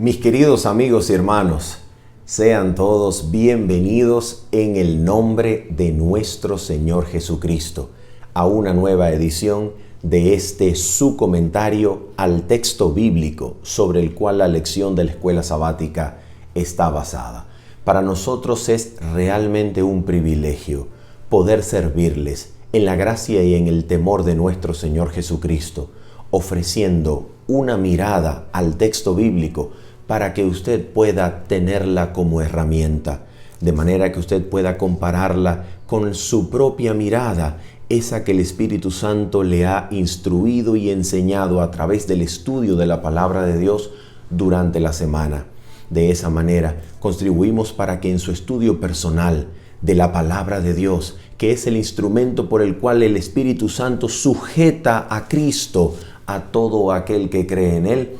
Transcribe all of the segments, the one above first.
Mis queridos amigos y hermanos, sean todos bienvenidos en el nombre de nuestro Señor Jesucristo a una nueva edición de su comentario al texto bíblico sobre el cual la lección de la escuela sabática está basada. Para nosotros es realmente un privilegio poder servirles en la gracia y en el temor de nuestro Señor Jesucristo, ofreciendo una mirada al texto bíblico para que usted pueda tenerla como herramienta, de manera que usted pueda compararla con su propia mirada, esa que el Espíritu Santo le ha instruido y enseñado a través del estudio de la palabra de Dios durante la semana. De esa manera, contribuimos para que en su estudio personal de la palabra de Dios, que es el instrumento por el cual el Espíritu Santo sujeta a Cristo a todo aquel que cree en Él,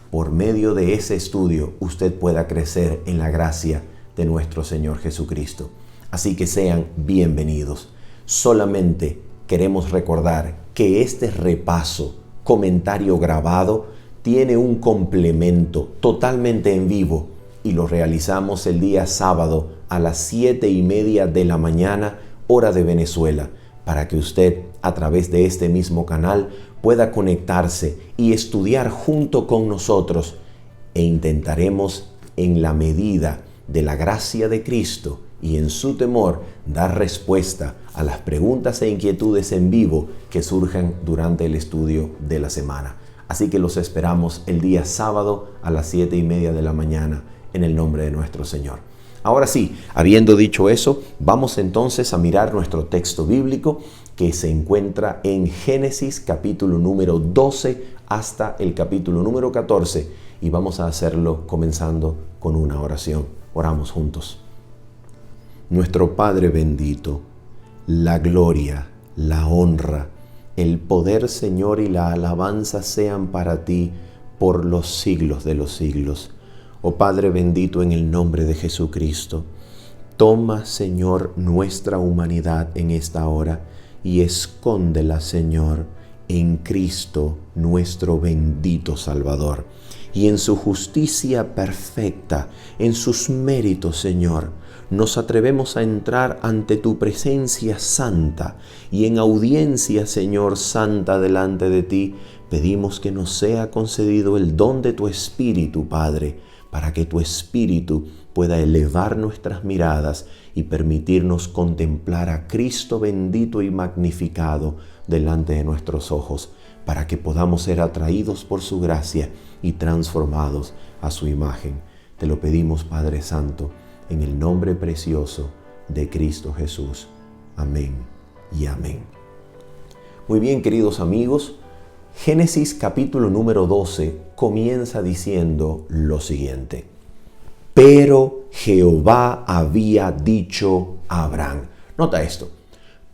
por medio de ese estudio usted pueda crecer en la gracia de nuestro Señor Jesucristo. Así que sean bienvenidos. Solamente queremos recordar que este repaso, comentario grabado, tiene un complemento totalmente en vivo y lo realizamos el día sábado a las 7:30 de la mañana, hora de Venezuela, para que usted a través de este mismo canal pueda conectarse y estudiar junto con nosotros, e intentaremos en la medida de la gracia de Cristo y en su temor dar respuesta a las preguntas e inquietudes en vivo que surjan durante el estudio de la semana. Así que los esperamos el día sábado a las 7:30 de la mañana en el nombre de nuestro Señor. Ahora sí, habiendo dicho eso, vamos entonces a mirar nuestro texto bíblico que se encuentra en Génesis capítulo número 12 hasta el capítulo número 14, y vamos a hacerlo comenzando con una oración. Oramos juntos. Nuestro Padre bendito, la gloria, la honra, el poder, Señor, y la alabanza sean para ti por los siglos de los siglos. Oh Padre bendito, en el nombre de Jesucristo, toma, Señor, nuestra humanidad en esta hora y escóndela, Señor, en Cristo, nuestro bendito Salvador. Y en su justicia perfecta, en sus méritos, Señor, nos atrevemos a entrar ante tu presencia santa, y en audiencia, Señor, santa delante de ti, pedimos que nos sea concedido el don de tu Espíritu, Padre, para que tu Espíritu pueda elevar nuestras miradas y permitirnos contemplar a Cristo bendito y magnificado delante de nuestros ojos, para que podamos ser atraídos por su gracia y transformados a su imagen. Te lo pedimos, Padre Santo, en el nombre precioso de Cristo Jesús. Amén y amén. Muy bien, queridos amigos, Génesis capítulo número 12 comienza diciendo lo siguiente: pero Jehová había dicho a Abraham. Nota esto.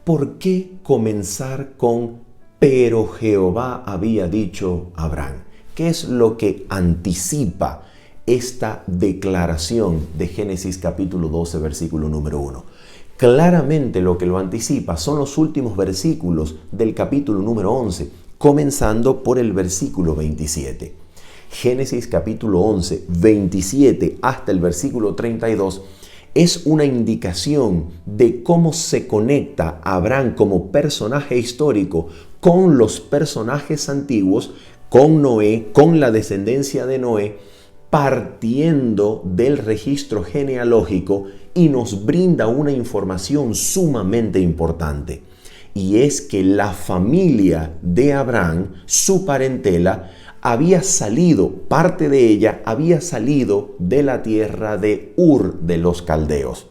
¿Por qué comenzar con pero Jehová había dicho a Abraham? ¿Qué es lo que anticipa esta declaración de Génesis capítulo 12, versículo número 1? Claramente lo que lo anticipa son los últimos versículos del capítulo número 11, comenzando por el versículo 27. Génesis capítulo 11, 27 hasta el versículo 32 es una indicación de cómo se conecta Abraham como personaje histórico con los personajes antiguos, con Noé, con la descendencia de Noé, partiendo del registro genealógico, y nos brinda una información sumamente importante. Y es que la familia de Abraham, su parentela, había salido, parte de ella había salido de la tierra de Ur de los Caldeos.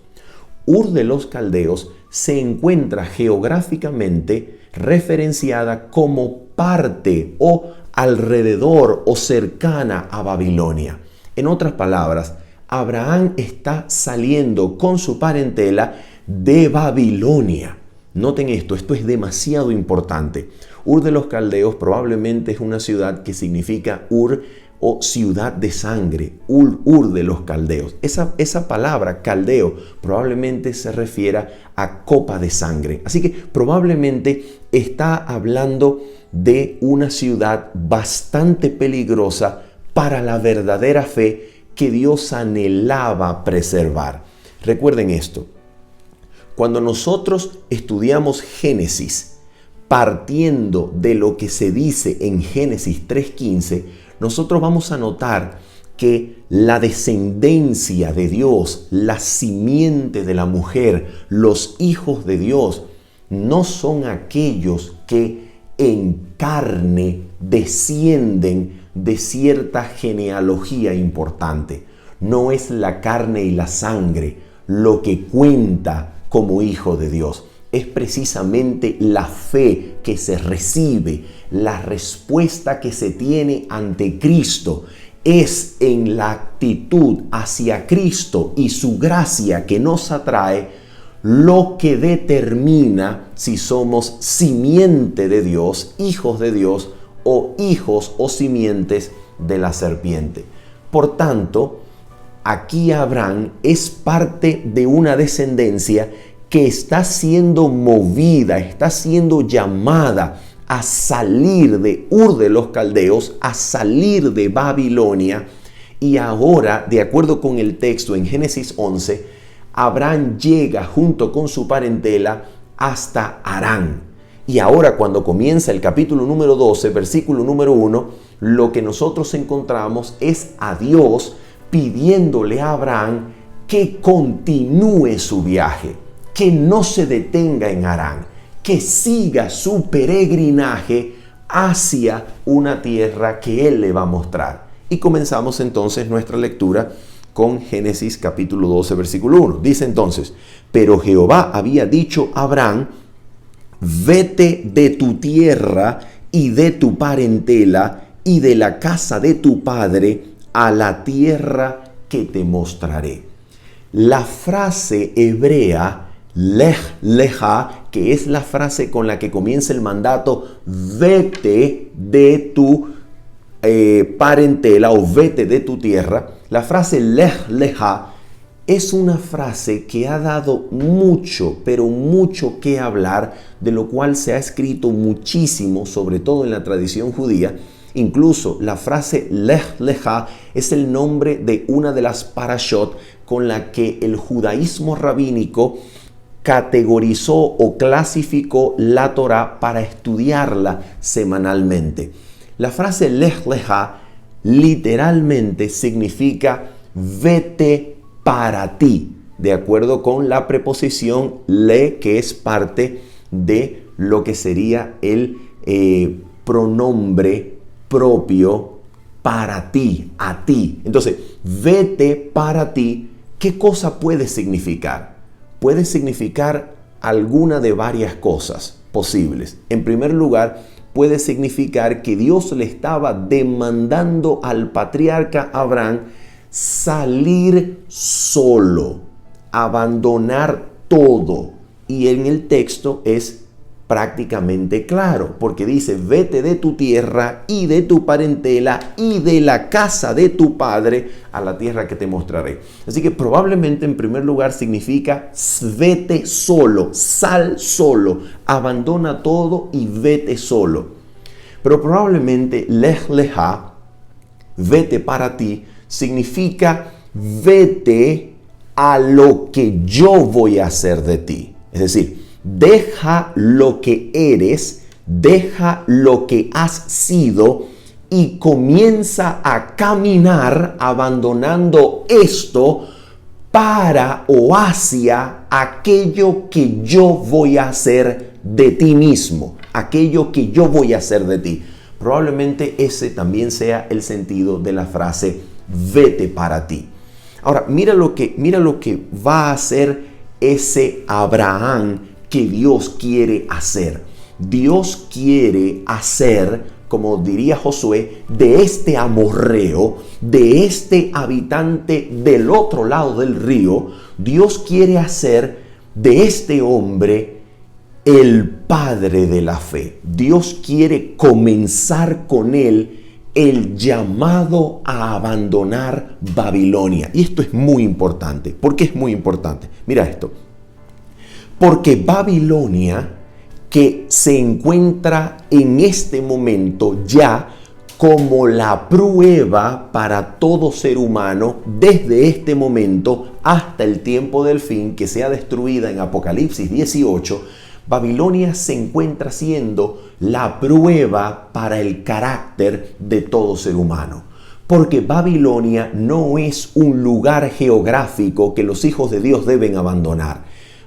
Ur de los Caldeos se encuentra geográficamente referenciada como parte o alrededor o cercana a Babilonia. En otras palabras, Abraham está saliendo con su parentela de Babilonia. Noten esto es demasiado importante. Ur de los Caldeos probablemente es una ciudad que significa Ur o ciudad de sangre, Ur de los Caldeos. Esa palabra caldeo probablemente se refiera a copa de sangre. Así que probablemente está hablando de una ciudad bastante peligrosa para la verdadera fe que Dios anhelaba preservar. Recuerden esto, cuando nosotros estudiamos Génesis, partiendo de lo que se dice en Génesis 3:15, nosotros vamos a notar que la descendencia de Dios, la simiente de la mujer, los hijos de Dios, no son aquellos que en carne descienden de cierta genealogía importante. No es la carne y la sangre lo que cuenta como hijo de Dios. Es precisamente la fe que se recibe, la respuesta que se tiene ante Cristo. Es en la actitud hacia Cristo y su gracia que nos atrae lo que determina si somos simiente de Dios, hijos de Dios o hijos o simientes de la serpiente. Por tanto, aquí Abraham es parte de una descendencia que está siendo movida, está siendo llamada a salir de Ur de los Caldeos, a salir de Babilonia. Y ahora, de acuerdo con el texto en Génesis 11, Abraham llega junto con su parentela hasta Harán. Y ahora, cuando comienza el capítulo número 12, versículo número 1, lo que nosotros encontramos es a Dios pidiéndole a Abraham que continúe su viaje, que no se detenga en Harán, que siga su peregrinaje hacia una tierra que Él le va a mostrar. Y comenzamos entonces nuestra lectura con Génesis capítulo 12, versículo 1. Dice entonces: pero Jehová había dicho a Abraham: vete de tu tierra y de tu parentela y de la casa de tu padre a la tierra que te mostraré. La frase hebrea Lej Leja, que es la frase con la que comienza el mandato, vete de tu parentela o vete de tu tierra. La frase Lej Leja es una frase que ha dado mucho, pero mucho que hablar, de lo cual se ha escrito muchísimo, sobre todo en la tradición judía. Incluso la frase Lej Leja es el nombre de una de las parashot con la que el judaísmo rabínico categorizó o clasificó la Torá para estudiarla semanalmente. La frase Lej Leja literalmente significa vete para ti, de acuerdo con la preposición le, que es parte de lo que sería el pronombre propio para ti, a ti. Entonces, vete para ti, ¿qué cosa puede significar? Puede significar alguna de varias cosas posibles. En primer lugar, puede significar que Dios le estaba demandando al patriarca Abraham salir solo, abandonar todo. Y en el texto es prácticamente claro, porque dice: vete de tu tierra y de tu parentela y de la casa de tu padre a la tierra que te mostraré. Así que probablemente en primer lugar significa vete solo, sal solo, abandona todo y vete solo. Pero probablemente Lej Leja, vete para ti, significa vete a lo que yo voy a hacer de ti. Es decir, deja lo que eres, deja lo que has sido y comienza a caminar abandonando esto para o hacia aquello que yo voy a hacer de ti mismo, aquello que yo voy a hacer de ti. Probablemente ese también sea el sentido de la frase vete para ti. Ahora, mira lo que va a hacer ese Abraham que Dios quiere hacer. Dios quiere hacer, como diría Josué, de este amorreo, de este habitante del otro lado del río, Dios quiere hacer de este hombre el padre de la fe. Dios quiere comenzar con él el llamado a abandonar Babilonia. Y esto es muy importante. ¿Por qué es muy importante? Mira esto. Porque Babilonia, que se encuentra en este momento ya como la prueba para todo ser humano desde este momento hasta el tiempo del fin, que sea destruida en Apocalipsis 18, Babilonia se encuentra siendo la prueba para el carácter de todo ser humano. Porque Babilonia no es un lugar geográfico que los hijos de Dios deben abandonar.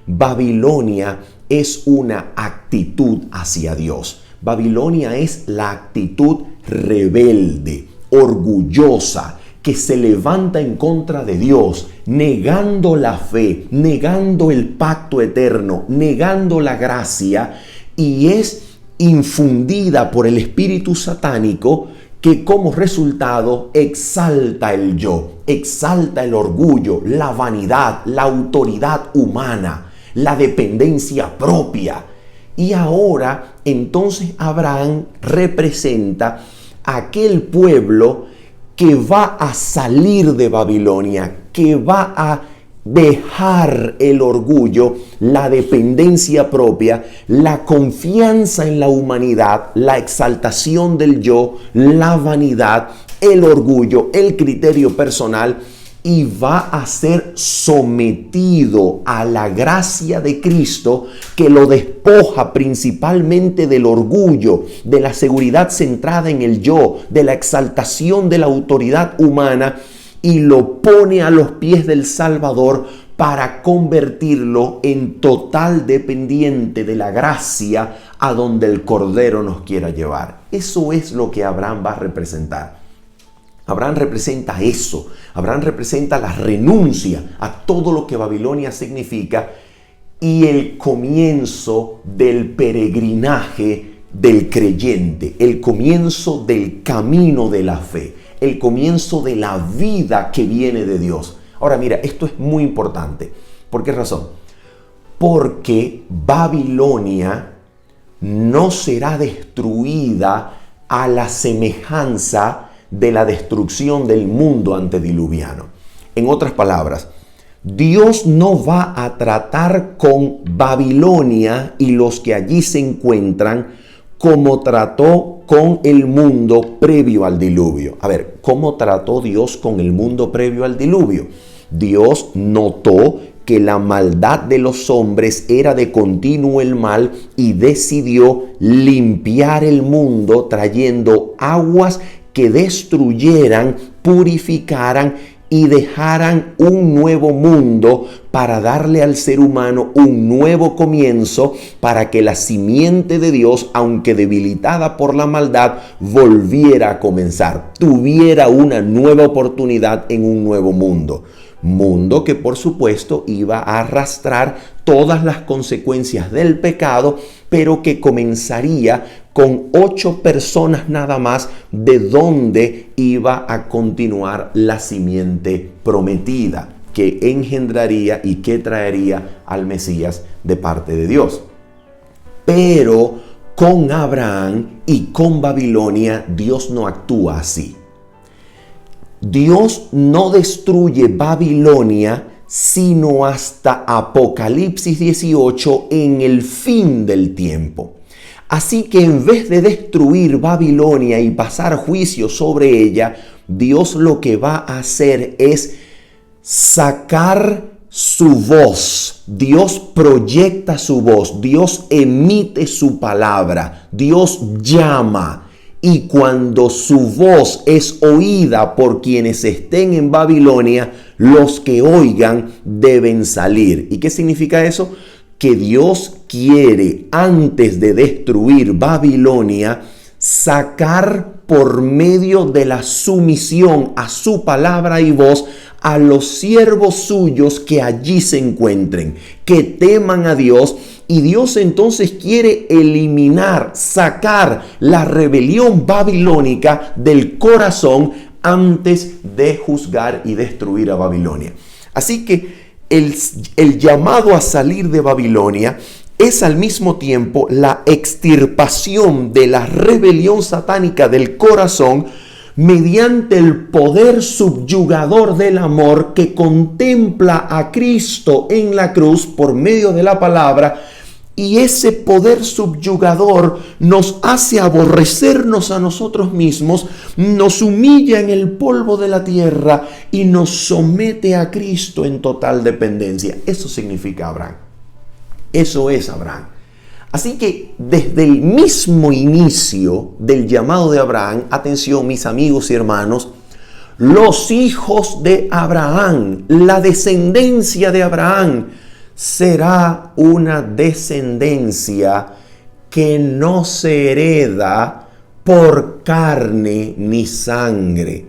Babilonia es una actitud hacia Dios. Babilonia es la actitud rebelde, orgullosa, que se levanta en contra de Dios, negando la fe, negando el pacto eterno, negando la gracia, y es infundida por el espíritu satánico que como resultado exalta el yo, exalta el orgullo, la vanidad, la autoridad humana, la dependencia propia. Y ahora entonces Abraham representa a aquel pueblo que va a salir de Babilonia, que va a dejar el orgullo, la dependencia propia, la confianza en la humanidad, la exaltación del yo, la vanidad, el orgullo, el criterio personal, y va a ser sometido a la gracia de Cristo, que lo despoja principalmente del orgullo, de la seguridad centrada en el yo, de la exaltación de la autoridad humana, y lo pone a los pies del Salvador para convertirlo en total dependiente de la gracia a donde el Cordero nos quiera llevar. Eso es lo que Abraham va a representar. Abraham representa eso. Abraham representa la renuncia a todo lo que Babilonia significa y el comienzo del peregrinaje del creyente, el comienzo del camino de la fe, el comienzo de la vida que viene de Dios. Ahora mira, esto es muy importante. ¿Por qué razón? Porque Babilonia no será destruida a la semejanza de la destrucción del mundo antediluviano. En otras palabras, Dios no va a tratar con Babilonia y los que allí se encuentran como trató con el mundo previo al diluvio. A ver, ¿cómo trató Dios con el mundo previo al diluvio? Dios notó que la maldad de los hombres era de continuo el mal y decidió limpiar el mundo trayendo aguas que destruyeran, purificaran y dejaran un nuevo mundo para darle al ser humano un nuevo comienzo, para que la simiente de Dios, aunque debilitada por la maldad, volviera a comenzar, tuviera una nueva oportunidad en un nuevo mundo. Mundo que por supuesto iba a arrastrar todas las consecuencias del pecado, pero que comenzaría con 8 personas nada más, de donde iba a continuar la simiente prometida que engendraría y que traería al Mesías de parte de Dios. Pero con Abraham y con Babilonia, Dios no actúa así. Dios no destruye Babilonia sino hasta Apocalipsis 18, en el fin del tiempo. Así que en vez de destruir Babilonia y pasar juicio sobre ella, Dios lo que va a hacer es sacar su voz. Dios proyecta su voz, Dios emite su palabra, Dios llama. Y cuando su voz es oída por quienes estén en Babilonia, los que oigan deben salir. ¿Y qué significa eso? Que Dios quiere, antes de destruir Babilonia, sacar por medio de la sumisión a su palabra y voz a los siervos suyos que allí se encuentren, que teman a Dios. Y Dios entonces quiere eliminar, sacar la rebelión babilónica del corazón antes de juzgar y destruir a Babilonia. Así que el llamado a salir de Babilonia es al mismo tiempo la extirpación de la rebelión satánica del corazón mediante el poder subyugador del amor que contempla a Cristo en la cruz por medio de la palabra Y ese poder subyugador nos hace aborrecernos a nosotros mismos, nos humilla en el polvo de la tierra y nos somete a Cristo en total dependencia. Eso significa Abraham. Eso es Abraham. Así que desde el mismo inicio del llamado de Abraham, atención mis amigos y hermanos, los hijos de Abraham, la descendencia de Abraham, será una descendencia que no se hereda por carne ni sangre.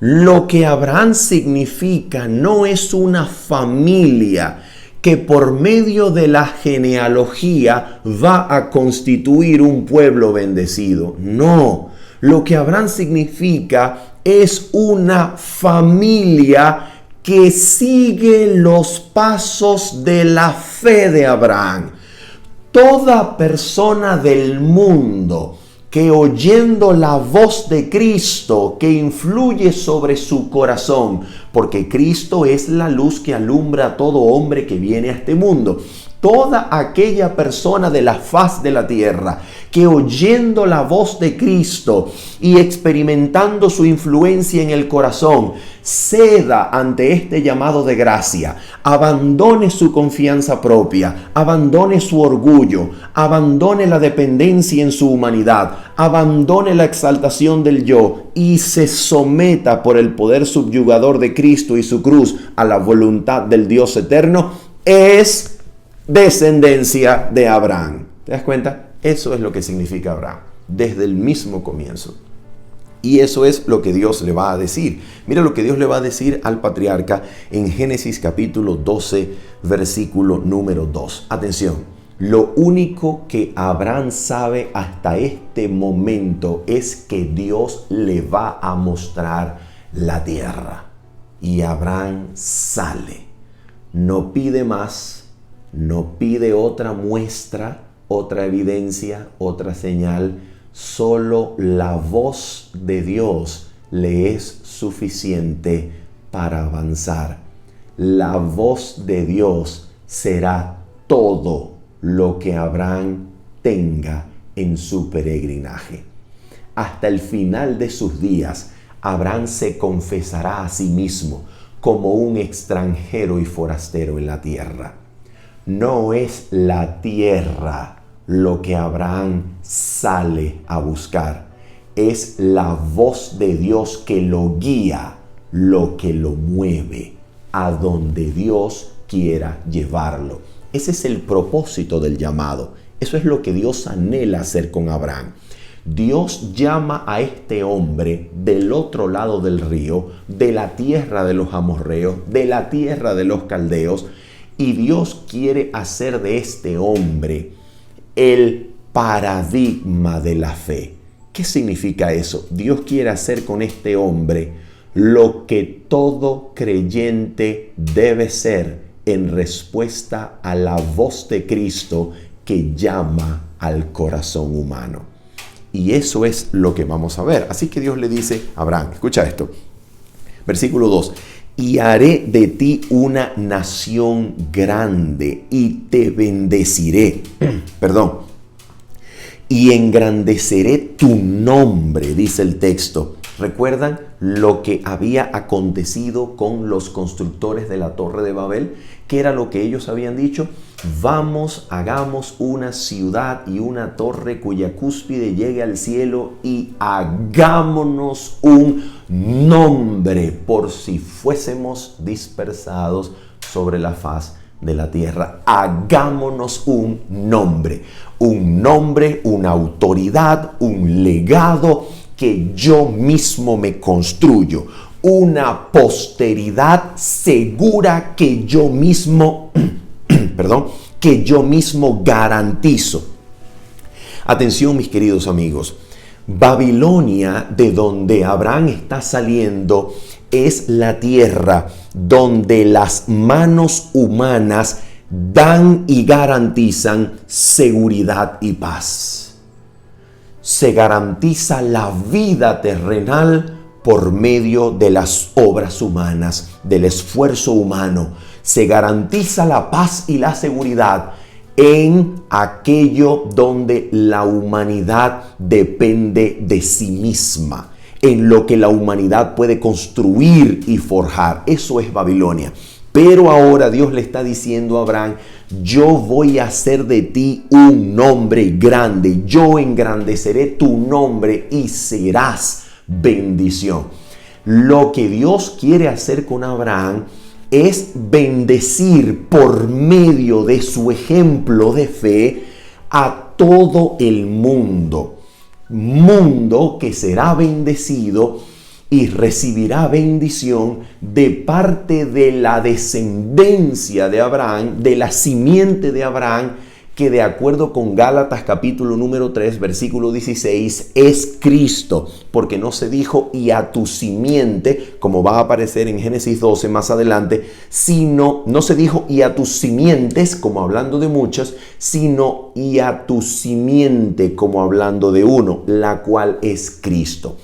Lo que Abraham significa no es una familia que por medio de la genealogía va a constituir un pueblo bendecido. No, lo que Abraham significa es una familia que sigue los pasos de la fe de Abraham. Toda persona del mundo que oyendo la voz de Cristo que influye sobre su corazón, porque Cristo es la luz que alumbra a todo hombre que viene a este mundo. Toda aquella persona de la faz de la tierra que oyendo la voz de Cristo y experimentando su influencia en el corazón, ceda ante este llamado de gracia, abandone su confianza propia, abandone su orgullo, abandone la dependencia en su humanidad, abandone la exaltación del yo y se someta por el poder subyugador de Cristo y su cruz a la voluntad del Dios eterno, es descendencia de Abraham. ¿Te das cuenta? Eso es lo que significa Abraham desde el mismo comienzo. Y eso es lo que Dios le va a decir. Mira lo que Dios le va a decir al patriarca en Génesis capítulo 12, versículo número 2. Atención, lo único que Abraham sabe hasta este momento es que Dios le va a mostrar la tierra. Y Abraham sale. No pide más. No pide otra muestra, otra evidencia, otra señal. Solo la voz de Dios le es suficiente para avanzar. La voz de Dios será todo lo que Abraham tenga en su peregrinaje. Hasta el final de sus días, Abraham se confesará a sí mismo como un extranjero y forastero en la tierra. No es la tierra lo que Abraham sale a buscar. Es la voz de Dios que lo guía, lo que lo mueve a donde Dios quiera llevarlo. Ese es el propósito del llamado. Eso es lo que Dios anhela hacer con Abraham. Dios llama a este hombre del otro lado del río, de la tierra de los amorreos, de la tierra de los caldeos, y Dios quiere hacer de este hombre el paradigma de la fe. ¿Qué significa eso? Dios quiere hacer con este hombre lo que todo creyente debe ser en respuesta a la voz de Cristo que llama al corazón humano. Y eso es lo que vamos a ver. Así que Dios le dice a Abraham, escucha esto, versículo 2. Y haré de ti una nación grande y te bendeciré. Y engrandeceré tu nombre, dice el texto. ¿Recuerdan lo que había acontecido con los constructores de la Torre de Babel? ¿Qué era lo que ellos habían dicho? Vamos, hagamos una ciudad y una torre cuya cúspide llegue al cielo y hagámonos un nombre por si fuésemos dispersados sobre la faz de la tierra. Hagámonos un nombre, una autoridad, un legado que yo mismo me construyo, una posteridad segura que yo mismo garantizo. Atención, mis queridos amigos. Babilonia, de donde Abraham está saliendo, es la tierra donde las manos humanas dan y garantizan seguridad y paz. Se garantiza la vida terrenal por medio de las obras humanas, del esfuerzo humano. Se garantiza la paz y la seguridad en aquello donde la humanidad depende de sí misma, en lo que la humanidad puede construir y forjar. Eso es Babilonia. Pero ahora Dios le está diciendo a Abraham: yo voy a hacer de ti un nombre grande, yo engrandeceré tu nombre y serás bendición. Lo que Dios quiere hacer con Abraham es bendecir por medio de su ejemplo de fe a todo el mundo que será bendecido y recibirá bendición de parte de la descendencia de Abraham, de la simiente de Abraham, que de acuerdo con Gálatas capítulo número 3, versículo 16, es Cristo, porque no se dijo y a tu simiente, como va a aparecer en Génesis 12 más adelante, sino, no se dijo y a tus simientes, como hablando de muchos, sino y a tu simiente, como hablando de uno, la cual es Cristo.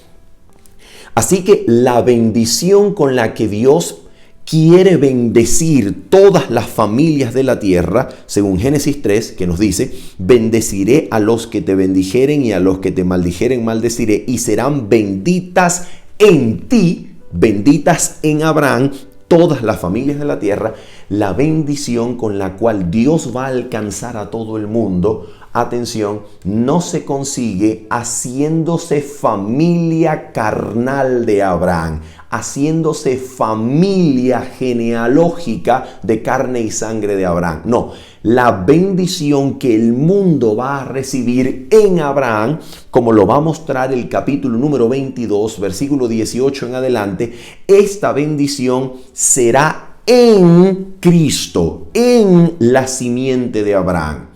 Así que la bendición con la que Dios quiere bendecir todas las familias de la tierra, según Génesis 3, que nos dice: bendeciré a los que te bendijeren y a los que te maldijeren maldeciré, y serán benditas en ti, benditas en Abraham, todas las familias de la tierra. La bendición con la cual Dios va a alcanzar a todo el mundo, atención, no se consigue haciéndose familia carnal de Abraham, haciéndose familia genealógica de carne y sangre de Abraham. No, la bendición que el mundo va a recibir en Abraham, como lo va a mostrar el capítulo número 22, versículo 18 en adelante, esta bendición será en Cristo, en la simiente de Abraham.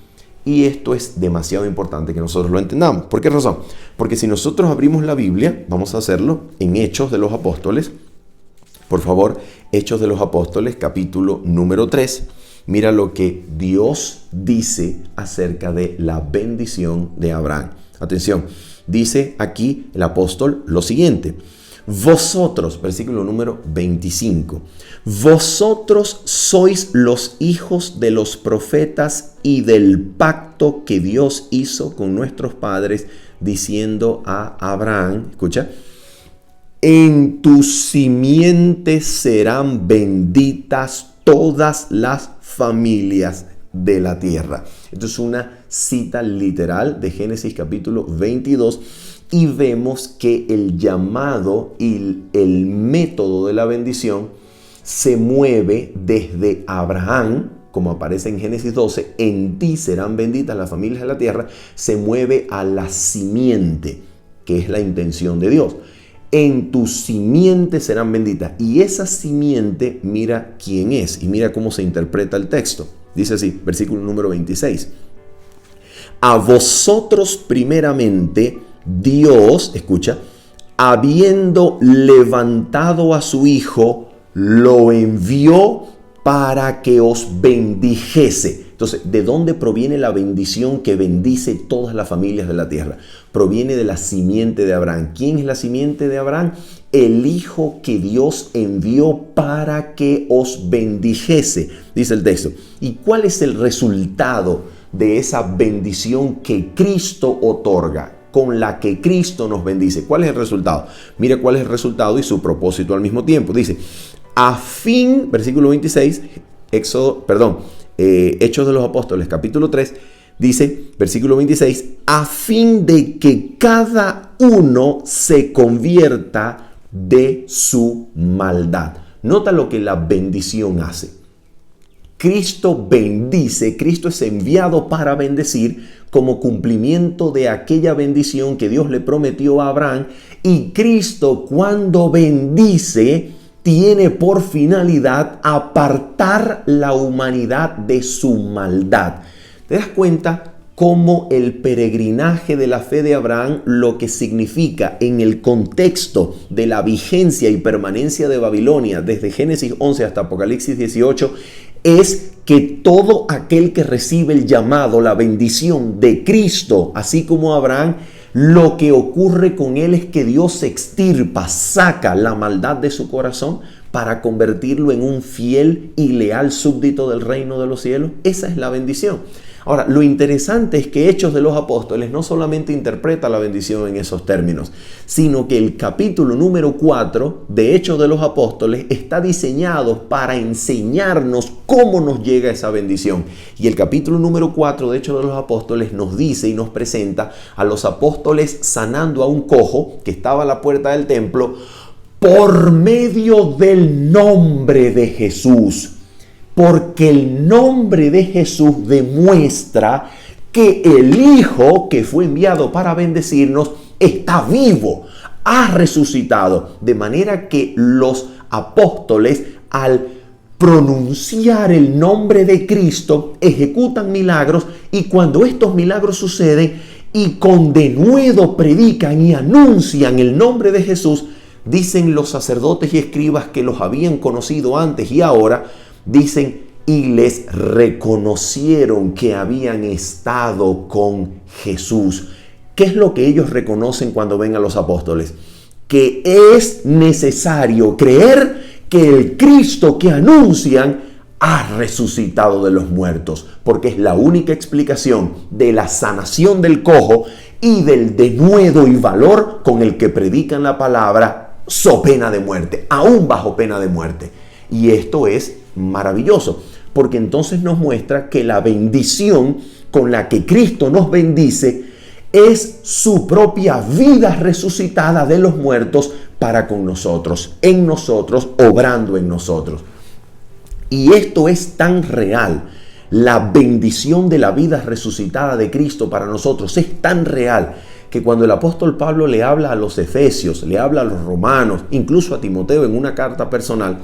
Y esto es demasiado importante que nosotros lo entendamos. ¿Por qué razón? Porque si nosotros abrimos la Biblia, vamos a hacerlo en Hechos de los Apóstoles. Por favor, Hechos de los Apóstoles, capítulo número 3. Mira lo que Dios dice acerca de la bendición de Abraham. Atención, dice aquí el apóstol lo siguiente: vosotros, versículo número 25, vosotros sois los hijos de los profetas y del pacto que Dios hizo con nuestros padres, diciendo a Abraham, escucha, en tu simiente serán benditas todas las familias de la tierra. Esto es una cita literal de Génesis capítulo 22. Y vemos que el llamado y el método de la bendición se mueve desde Abraham, como aparece en Génesis 12, en ti serán benditas las familias de la tierra, se mueve a la simiente, que es la intención de Dios. En tu simiente serán benditas. Y esa simiente, mira quién es y mira cómo se interpreta el texto. Dice así, versículo número 26. A vosotros primeramente Dios, escucha, habiendo levantado a su Hijo, lo envió para que os bendijese. Entonces, ¿de dónde proviene la bendición que bendice todas las familias de la tierra? Proviene de la simiente de Abraham. ¿Quién es la simiente de Abraham? El Hijo que Dios envió para que os bendijese, dice el texto. ¿Y cuál es el resultado de esa bendición que Cristo otorga, con la que Cristo nos bendice? ¿Cuál es el resultado? Mira cuál es el resultado y su propósito al mismo tiempo. Dice, a fin, versículo 26, Hechos de los Apóstoles, capítulo 3, dice, versículo 26, a fin de que cada uno se convierta de su maldad. Nota lo que la bendición hace. Cristo bendice, Cristo es enviado para bendecir como cumplimiento de aquella bendición que Dios le prometió a Abraham. Y Cristo, cuando bendice, tiene por finalidad apartar la humanidad de su maldad. ¿Te das cuenta cómo el peregrinaje de la fe de Abraham, lo que significa en el contexto de la vigencia y permanencia de Babilonia desde Génesis 11 hasta Apocalipsis 18, es que todo aquel que recibe el llamado, la bendición de Cristo, así como Abraham, lo que ocurre con él es que Dios extirpa, saca la maldad de su corazón para convertirlo en un fiel y leal súbdito del reino de los cielos. Esa es la bendición. Ahora, lo interesante es que Hechos de los Apóstoles no solamente interpreta la bendición en esos términos, sino que el capítulo número 4 de Hechos de los Apóstoles está diseñado para enseñarnos cómo nos llega esa bendición. Y el capítulo número 4 de Hechos de los Apóstoles nos dice y nos presenta a los apóstoles sanando a un cojo que estaba a la puerta del templo por medio del nombre de Jesús. Porque el nombre de Jesús demuestra que el Hijo que fue enviado para bendecirnos está vivo, ha resucitado. De manera que los apóstoles, al pronunciar el nombre de Cristo, ejecutan milagros, y cuando estos milagros suceden y con denuedo predican y anuncian el nombre de Jesús, dicen los sacerdotes y escribas que los habían conocido antes y ahora, dicen, y les reconocieron que habían estado con Jesús. ¿Qué es lo que ellos reconocen cuando ven a los apóstoles? Que es necesario creer que el Cristo que anuncian ha resucitado de los muertos, porque es la única explicación de la sanación del cojo y del denuedo y valor con el que predican la palabra so pena de muerte, aún bajo pena de muerte. Y esto es maravilloso, porque entonces nos muestra que la bendición con la que Cristo nos bendice es su propia vida resucitada de los muertos para con nosotros, en nosotros, obrando en nosotros. Y esto es tan real, la bendición de la vida resucitada de Cristo para nosotros es tan real, que cuando el apóstol Pablo le habla a los efesios, le habla a los romanos, incluso a Timoteo en una carta personal,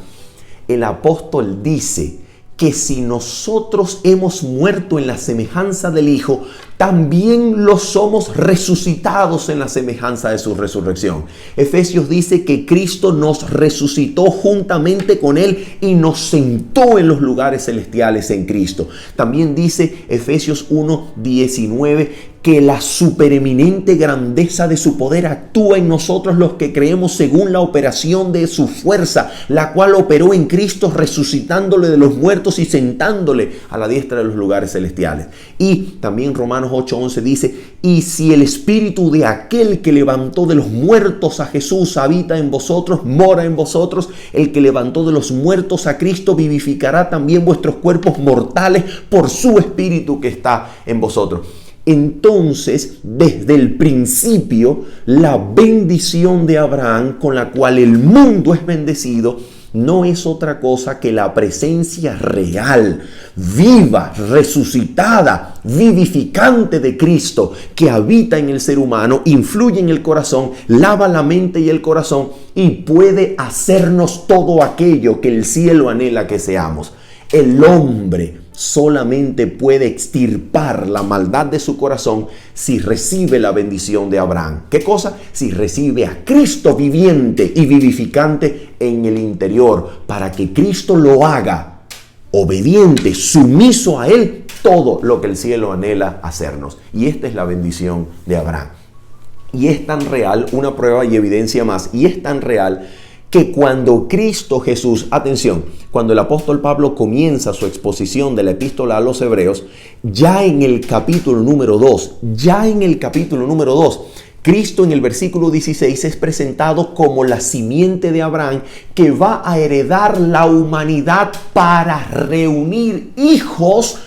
el apóstol dice que si nosotros hemos muerto en la semejanza del Hijo, también lo somos resucitados en la semejanza de su resurrección. Efesios dice que Cristo nos resucitó juntamente con Él y nos sentó en los lugares celestiales en Cristo. También dice Efesios 1:19 que la supereminente grandeza de su poder actúa en nosotros los que creemos según la operación de su fuerza, la cual operó en Cristo resucitándole de los muertos y sentándole a la diestra de los lugares celestiales. Y también Romanos 8:11 dice, y si el espíritu de aquel que levantó de los muertos a Jesús habita en vosotros, mora en vosotros, el que levantó de los muertos a Cristo vivificará también vuestros cuerpos mortales por su espíritu que está en vosotros. Entonces, desde el principio, la bendición de Abraham con la cual el mundo es bendecido no es otra cosa que la presencia real, viva, resucitada, vivificante de Cristo que habita en el ser humano, influye en el corazón, lava la mente y el corazón y puede hacernos todo aquello que el cielo anhela que seamos. El hombre solamente puede extirpar la maldad de su corazón si recibe la bendición de Abraham. ¿Qué cosa? Si recibe a Cristo viviente y vivificante en el interior, para que Cristo lo haga obediente, sumiso a Él, todo lo que el cielo anhela hacernos. Y esta es la bendición de Abraham. Y es tan real, una prueba y evidencia más, y es tan real que cuando Cristo Jesús, atención, cuando el apóstol Pablo comienza su exposición de la epístola a los Hebreos, ya en el capítulo número 2, Cristo en el versículo 16 es presentado como la simiente de Abraham que va a heredar la humanidad para reunir hijos.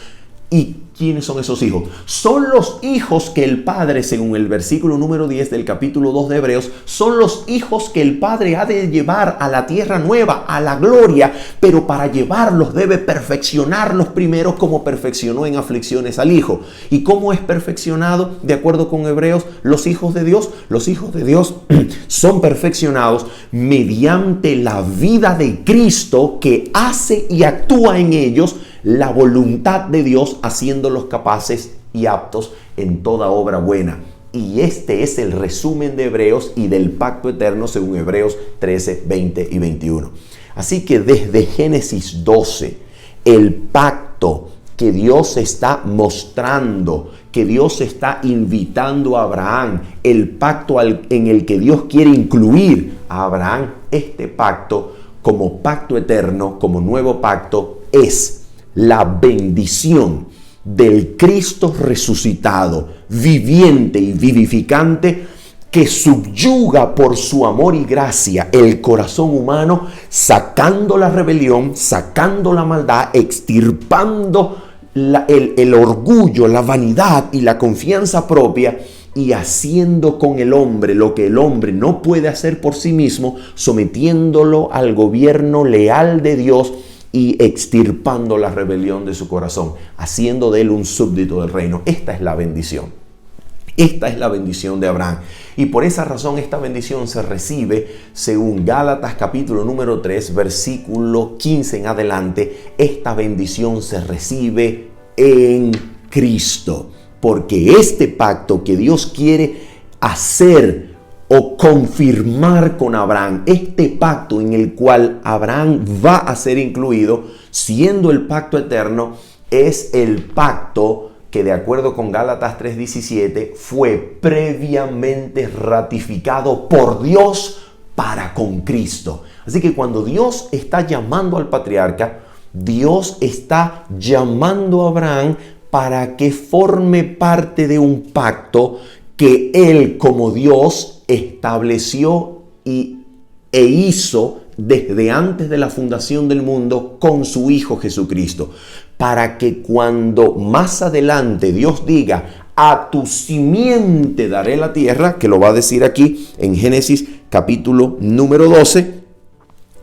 ¿Y quiénes son esos hijos? Son los hijos que el Padre, según el versículo número 10 del capítulo 2 de Hebreos, son los hijos que el Padre ha de llevar a la tierra nueva, a la gloria, pero para llevarlos debe perfeccionarlos primero como perfeccionó en aflicciones al Hijo. ¿Y cómo es perfeccionado? De acuerdo con Hebreos, los hijos de Dios son perfeccionados mediante la vida de Cristo que hace y actúa en ellos la voluntad de Dios, haciéndolos capaces y aptos en toda obra buena. Y este es el resumen de Hebreos y del pacto eterno según Hebreos 13, 20 y 21. Así que desde Génesis 12, el pacto que Dios está mostrando, que Dios está invitando a Abraham, el pacto en el que Dios quiere incluir a Abraham, este pacto como pacto eterno, como nuevo pacto, es la bendición del Cristo resucitado, viviente y vivificante, que subyuga por su amor y gracia el corazón humano, sacando la rebelión, sacando la maldad, extirpando el orgullo, la vanidad y la confianza propia, y haciendo con el hombre lo que el hombre no puede hacer por sí mismo, sometiéndolo al gobierno leal de Dios y extirpando la rebelión de su corazón, haciendo de él un súbdito del reino. Esta es la bendición. Esta es la bendición de Abraham. Y por esa razón esta bendición se recibe, según Gálatas capítulo número 3, versículo 15 en adelante. Esta bendición se recibe en Cristo. Porque este pacto que Dios quiere hacer o confirmar con Abraham, este pacto en el cual Abraham va a ser incluido, siendo el pacto eterno, es el pacto que, de acuerdo con Gálatas 3:17, fue previamente ratificado por Dios para con Cristo. Así que cuando Dios está llamando al patriarca, Dios está llamando a Abraham para que forme parte de un pacto que Él, como Dios, estableció e hizo desde antes de la fundación del mundo con su Hijo Jesucristo, para que cuando más adelante Dios diga: a tu simiente daré la tierra, que lo va a decir aquí en Génesis capítulo número 12,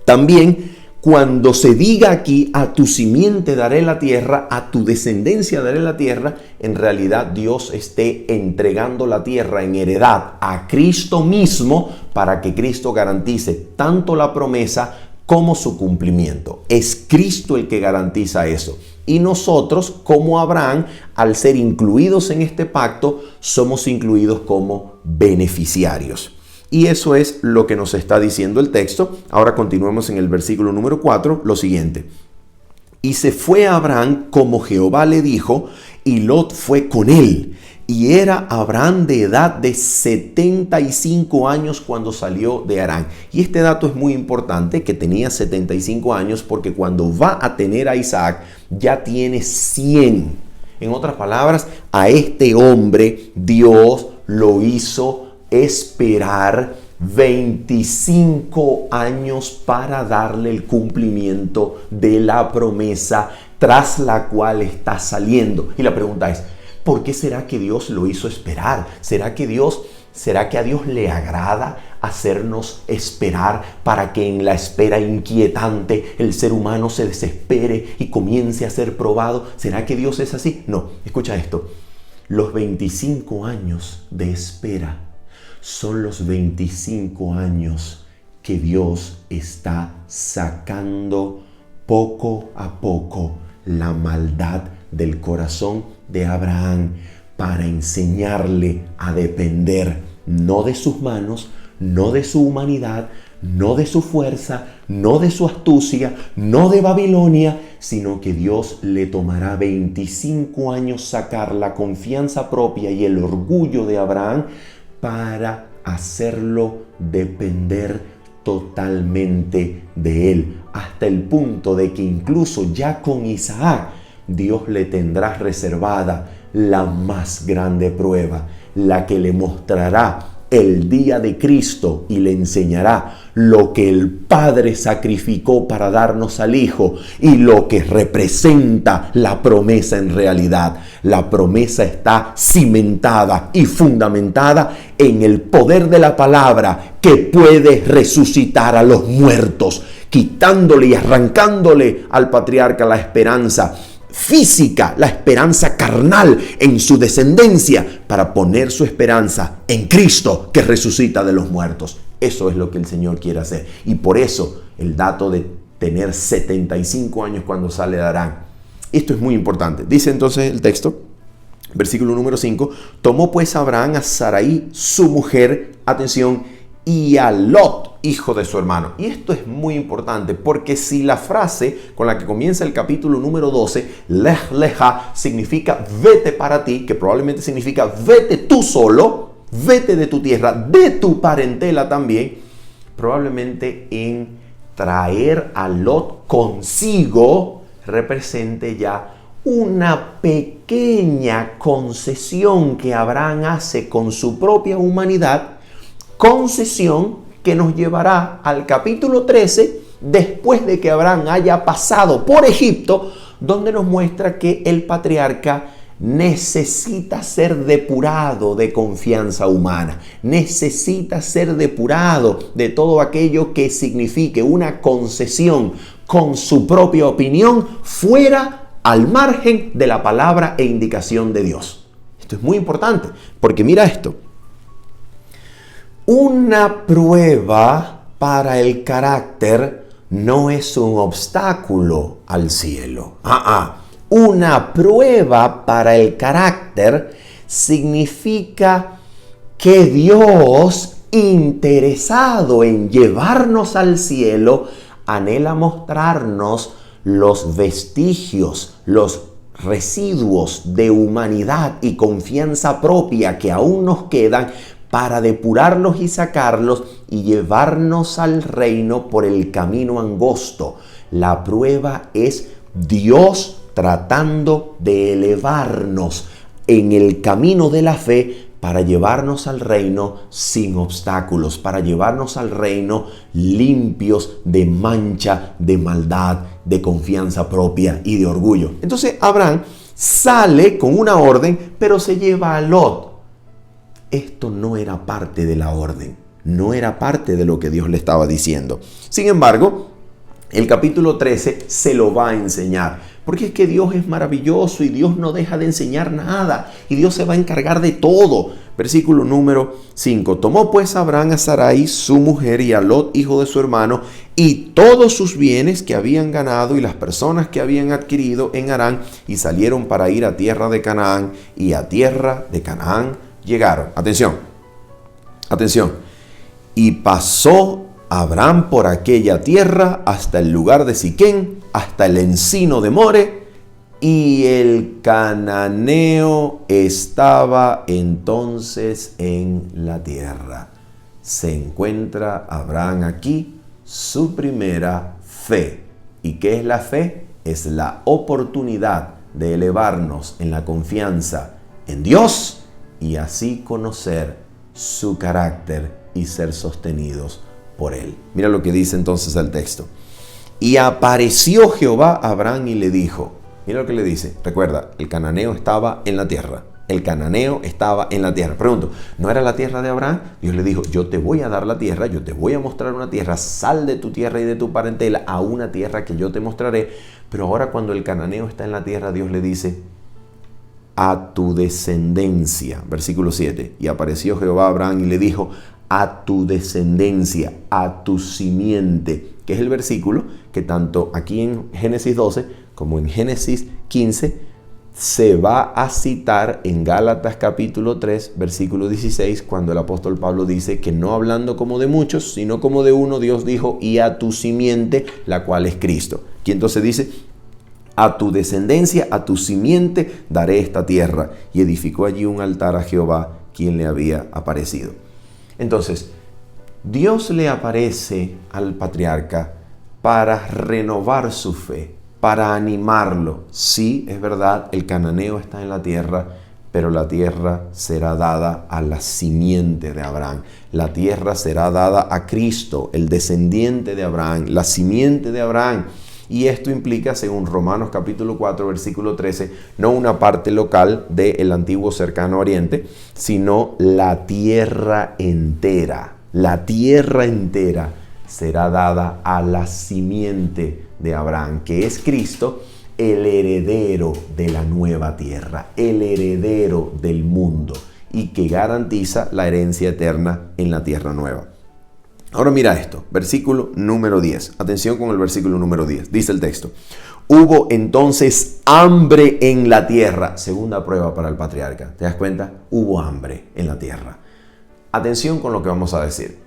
también cuando se diga aquí: a tu simiente daré la tierra, a tu descendencia daré la tierra, en realidad Dios esté entregando la tierra en heredad a Cristo mismo, para que Cristo garantice tanto la promesa como su cumplimiento. Es Cristo el que garantiza eso. Y nosotros, como Abraham, al ser incluidos en este pacto, somos incluidos como beneficiarios. Y eso es lo que nos está diciendo el texto. Ahora continuemos en el versículo número 4, lo siguiente. Y se fue Abraham como Jehová le dijo, y Lot fue con él. Y era Abraham de edad de 75 años cuando salió de Harán. Y este dato es muy importante, que tenía 75 años, porque cuando va a tener a Isaac, ya tiene 100. En otras palabras, a este hombre Dios lo hizo esperar 25 años para darle el cumplimiento de la promesa tras la cual está saliendo. Y la pregunta es: ¿por qué será que Dios lo hizo esperar? ¿Será que a Dios le agrada hacernos esperar para que en la espera inquietante el ser humano se desespere y comience a ser probado? ¿Será que Dios es así? No, escucha esto. Los 25 años de espera son los 25 años que Dios está sacando poco a poco la maldad del corazón de Abraham, para enseñarle a depender no de sus manos, no de su humanidad, no de su fuerza, no de su astucia, no de Babilonia, sino que Dios le tomará 25 años sacar la confianza propia y el orgullo de Abraham para hacerlo depender totalmente de él, hasta el punto de que incluso ya con Isaac Dios le tendrá reservada la más grande prueba, la que le mostrará el día de Cristo y le enseñará lo que el Padre sacrificó para darnos al Hijo y lo que representa la promesa en realidad. La promesa está cimentada y fundamentada en el poder de la palabra, que puede resucitar a los muertos, quitándole y arrancándole al patriarca la esperanza física, la esperanza carnal en su descendencia, para poner su esperanza en Cristo, que resucita de los muertos. Eso es lo que el Señor quiere hacer. Y por eso el dato de tener 75 años cuando sale de Harán. Esto es muy importante. Dice entonces el texto, versículo número 5, tomó pues Abraham a Sarai, su mujer, atención, y a Lot, hijo de su hermano. Y esto es muy importante, porque si la frase con la que comienza el capítulo número 12, Lech lecha, significa vete para ti, que probablemente significa vete tú solo, vete de tu tierra, de tu parentela también, probablemente en traer a Lot consigo represente ya una pequeña concesión que Abraham hace con su propia humanidad, concesión que nos llevará al capítulo 13, después de que Abraham haya pasado por Egipto, donde nos muestra que el patriarca necesita ser depurado de confianza humana, necesita ser depurado de todo aquello que signifique una concesión con su propia opinión fuera al margen de la palabra e indicación de Dios. Esto es muy importante, porque mira esto. Una prueba para el carácter no es un obstáculo al cielo. Una prueba para el carácter significa que Dios, interesado en llevarnos al cielo, anhela mostrarnos los vestigios, los residuos de humanidad y confianza propia que aún nos quedan, para depurarlos y sacarlos y llevarnos al reino por el camino angosto. La prueba es Dios tratando de elevarnos en el camino de la fe para llevarnos al reino sin obstáculos, para llevarnos al reino limpios de mancha, de maldad, de confianza propia y de orgullo. Entonces Abraham sale con una orden, pero se lleva a Lot. Esto no era parte de la orden, no era parte de lo que Dios le estaba diciendo. Sin embargo, el capítulo 13 se lo va a enseñar, porque es que Dios es maravilloso y Dios no deja de enseñar nada y Dios se va a encargar de todo. Versículo número 5. Tomó pues Abraham a Sarai, su mujer, y a Lot, hijo de su hermano, y todos sus bienes que habían ganado y las personas que habían adquirido en Harán, y salieron para ir a tierra de Canaán, y a tierra de Canaán llegaron. Atención. Y pasó Abraham por aquella tierra hasta el lugar de Siquén, hasta el encino de More, y el cananeo estaba entonces en la tierra. Se encuentra Abraham aquí, su primera fe. ¿Y qué es la fe? Es la oportunidad de elevarnos en la confianza en Dios y así conocer su carácter y ser sostenidos por él. Mira lo que dice entonces el texto. Y apareció Jehová a Abraham y le dijo, mira lo que le dice, recuerda, el cananeo estaba en la tierra. El cananeo estaba en la tierra. Pregunto, ¿no era la tierra de Abraham? Dios le dijo, yo te voy a dar la tierra, yo te voy a mostrar una tierra, sal de tu tierra y de tu parentela a una tierra que yo te mostraré. Pero ahora cuando el cananeo está en la tierra, Dios le dice, a tu descendencia. Versículo 7. Y apareció Jehová a Abraham y le dijo, a tu descendencia, a tu simiente, que es el versículo que tanto aquí en Génesis 12 como en Génesis 15 se va a citar en Gálatas capítulo 3, versículo 16, cuando el apóstol Pablo dice que no hablando como de muchos, sino como de uno, Dios dijo, y a tu simiente, la cual es Cristo. Y entonces dice, a tu descendencia, a tu simiente, daré esta tierra. Y edificó allí un altar a Jehová, quien le había aparecido. Entonces, Dios le aparece al patriarca para renovar su fe, para animarlo. Sí, es verdad, el cananeo está en la tierra, pero la tierra será dada a la simiente de Abraham. La tierra será dada a Cristo, el descendiente de Abraham, la simiente de Abraham. Y esto implica, según Romanos capítulo 4, versículo 13, no una parte local del antiguo cercano oriente, sino la tierra entera. La tierra entera será dada a la simiente de Abraham, que es Cristo, el heredero de la nueva tierra, el heredero del mundo y que garantiza la herencia eterna en la tierra nueva. Ahora mira esto, versículo número 10. Atención con el versículo número 10. Dice el texto, hubo entonces hambre en la tierra. Segunda prueba para el patriarca. ¿Te das cuenta? Hubo hambre en la tierra. Atención con lo que vamos a decir.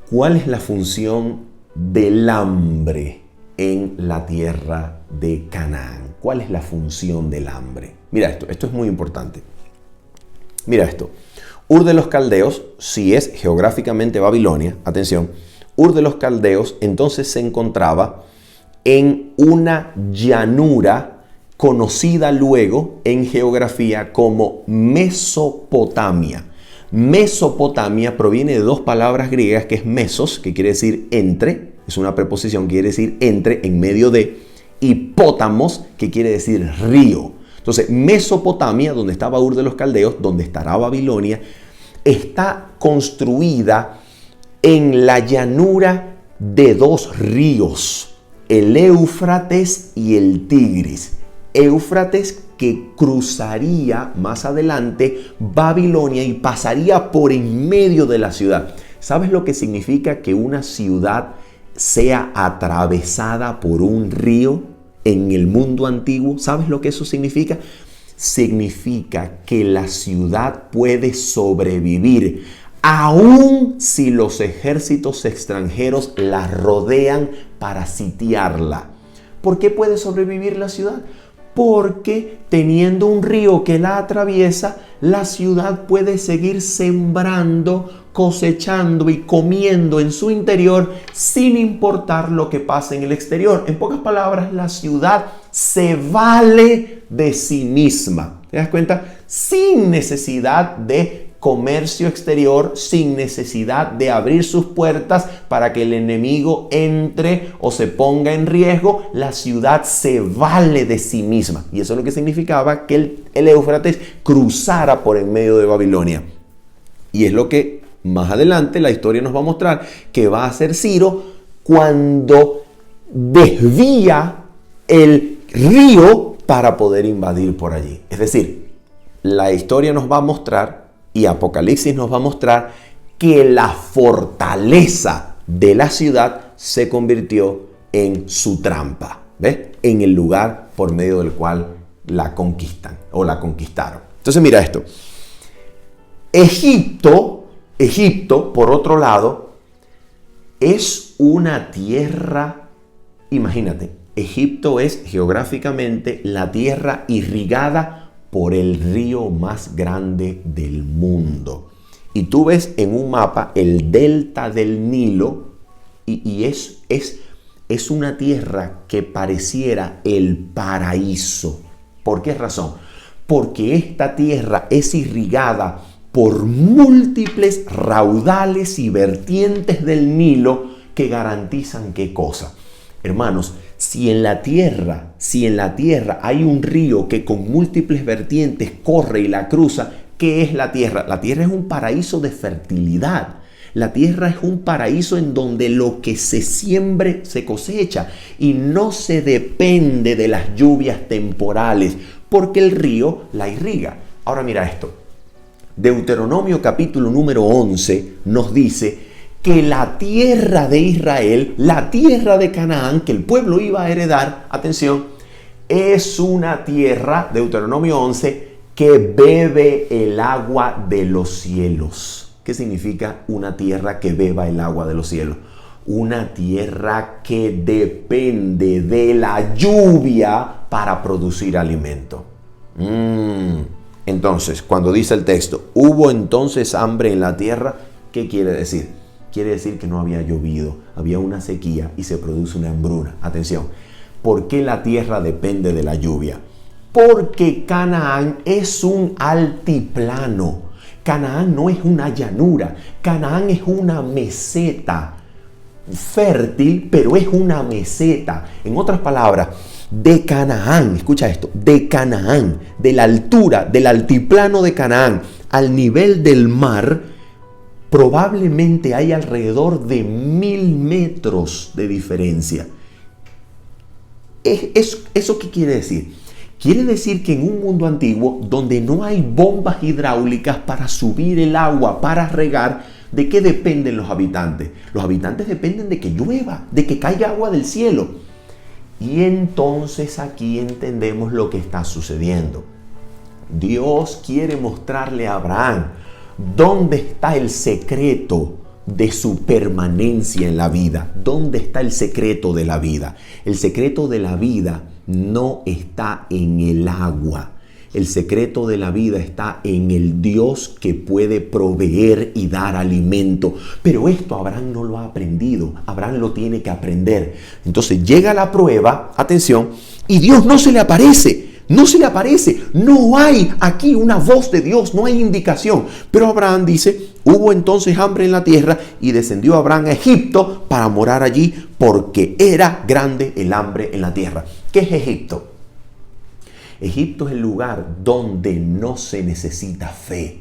¿Cuál es la función del hambre en la tierra de Canaán? ¿Cuál es la función del hambre? Mira esto es muy importante. Mira esto. Ur de los Caldeos, si es geográficamente Babilonia, atención, Ur de los Caldeos entonces se encontraba en una llanura conocida luego en geografía como Mesopotamia. Mesopotamia proviene de dos palabras griegas que es mesos, que quiere decir entre, es una preposición que quiere decir entre, en medio de, y pótamos, que quiere decir río. Entonces, Mesopotamia, donde estaba Ur de los Caldeos, donde estará Babilonia, está construida en la llanura de dos ríos, el Éufrates y el Tigris. Éufrates que cruzaría más adelante Babilonia y pasaría por en medio de la ciudad. ¿Sabes lo que significa que una ciudad sea atravesada por un río en el mundo antiguo? ¿Sabes lo que eso significa? Significa que la ciudad puede sobrevivir aun si los ejércitos extranjeros la rodean para sitiarla. ¿Por qué puede sobrevivir la ciudad? Porque teniendo un río que la atraviesa, la ciudad puede seguir sembrando, cosechando y comiendo en su interior sin importar lo que pase en el exterior. En pocas palabras, la ciudad se vale de sí misma. ¿Te das cuenta? Sin necesidad de comercio exterior, sin necesidad de abrir sus puertas para que el enemigo entre o se ponga en riesgo. La ciudad se vale de sí misma. Y eso es lo que significaba que el Éufrates cruzara por en medio de Babilonia. Y es lo que más adelante la historia nos va a mostrar que va a hacer Ciro cuando desvía el río para poder invadir por allí. Es decir, la historia nos va a mostrar y Apocalipsis nos va a mostrar que la fortaleza de la ciudad se convirtió en su trampa, ¿ves? En el lugar por medio del cual la conquistan o la conquistaron. Entonces mira esto. Egipto, por otro lado, es una tierra, imagínate, Egipto es geográficamente la tierra irrigada por el río más grande del mundo. Y tú ves en un mapa el delta del Nilo y es una tierra que pareciera el paraíso. ¿Por qué razón? Porque esta tierra es irrigada por múltiples raudales y vertientes del Nilo que garantizan ¿qué cosa? Hermanos, si en la tierra hay un río que con múltiples vertientes corre y la cruza, ¿qué es la tierra? La tierra es un paraíso de fertilidad. La tierra es un paraíso en donde lo que se siembre se cosecha y no se depende de las lluvias temporales, porque el río la irriga. Ahora mira esto. Deuteronomio capítulo número 11 nos dice que la tierra de Israel, la tierra de Canaán, que el pueblo iba a heredar, atención, es una tierra, Deuteronomio 11, que bebe el agua de los cielos. ¿Qué significa una tierra que beba el agua de los cielos? Una tierra que depende de la lluvia para producir alimento. Entonces, cuando dice el texto, hubo entonces hambre en la tierra, ¿qué quiere decir? Quiere decir que no había llovido, había una sequía y se produce una hambruna. Atención, ¿por qué la tierra depende de la lluvia? Porque Canaán es un altiplano. Canaán no es una llanura, Canaán es una meseta fértil, pero es una meseta. En otras palabras, de Canaán, escucha esto, de Canaán, de la altura, del altiplano de Canaán, al nivel del mar, probablemente hay alrededor de 1000 metros de diferencia. ¿Eso qué quiere decir? Quiere decir que en un mundo antiguo donde no hay bombas hidráulicas para subir el agua, para regar, ¿de qué dependen los habitantes? Los habitantes dependen de que llueva, de que caiga agua del cielo. Y entonces aquí entendemos lo que está sucediendo. Dios quiere mostrarle a Abraham ¿dónde está el secreto de su permanencia en la vida? ¿Dónde está el secreto de la vida? El secreto de la vida no está en el agua. El secreto de la vida está en el Dios que puede proveer y dar alimento. Pero esto Abraham no lo ha aprendido. Abraham lo tiene que aprender. Entonces llega la prueba, atención, y Dios no se le aparece. No se le aparece. No hay aquí una voz de Dios, no hay indicación. Pero Abraham dice, hubo entonces hambre en la tierra y descendió Abraham a Egipto para morar allí porque era grande el hambre en la tierra. ¿Qué es Egipto? Egipto es el lugar donde no se necesita fe,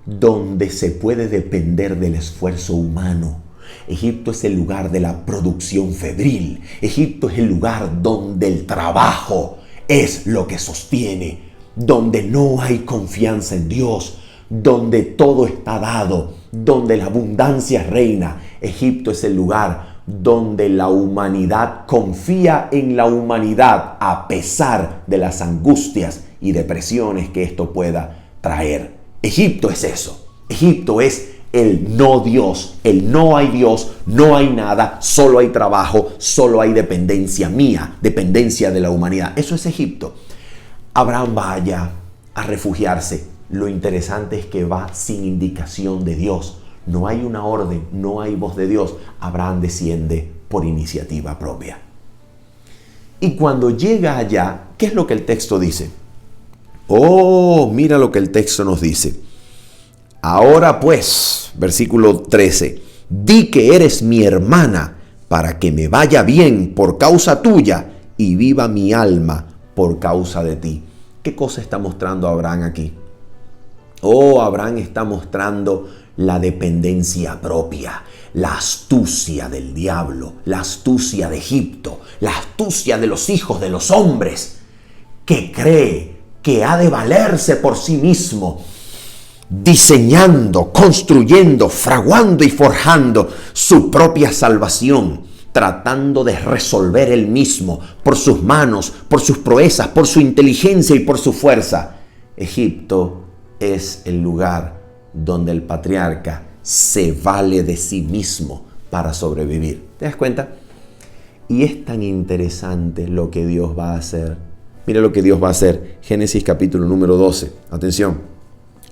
donde se puede depender del esfuerzo humano. Egipto es el lugar de la producción febril. Egipto es el lugar donde el trabajo es lo que sostiene, donde no hay confianza en Dios, donde todo está dado, donde la abundancia reina. Egipto es el lugar donde la humanidad confía en la humanidad a pesar de las angustias y depresiones que esto pueda traer. Egipto es eso. Egipto es el no Dios, el no hay Dios, no hay nada, solo hay trabajo, solo hay dependencia mía, dependencia de la humanidad. Eso es Egipto. Abraham va allá a refugiarse. Lo interesante es que va sin indicación de Dios. No hay una orden, no hay voz de Dios. Abraham desciende por iniciativa propia. Y cuando llega allá, ¿qué es lo que el texto dice? Oh, mira lo que el texto nos dice. Ahora pues, versículo 13, di que eres mi hermana para que me vaya bien por causa tuya y viva mi alma por causa de ti. ¿Qué cosa está mostrando Abraham aquí? Oh, Abraham está mostrando la dependencia propia, la astucia del diablo, la astucia de Egipto, la astucia de los hijos de los hombres, que cree que ha de valerse por sí mismo, diseñando, construyendo, fraguando y forjando su propia salvación, tratando de resolver él mismo por sus manos, por sus proezas, por su inteligencia y por su fuerza. Egipto es el lugar donde el patriarca se vale de sí mismo para sobrevivir. ¿Te das cuenta? Y es tan interesante lo que Dios va a hacer. Mira lo que Dios va a hacer. Génesis capítulo número 12. Atención.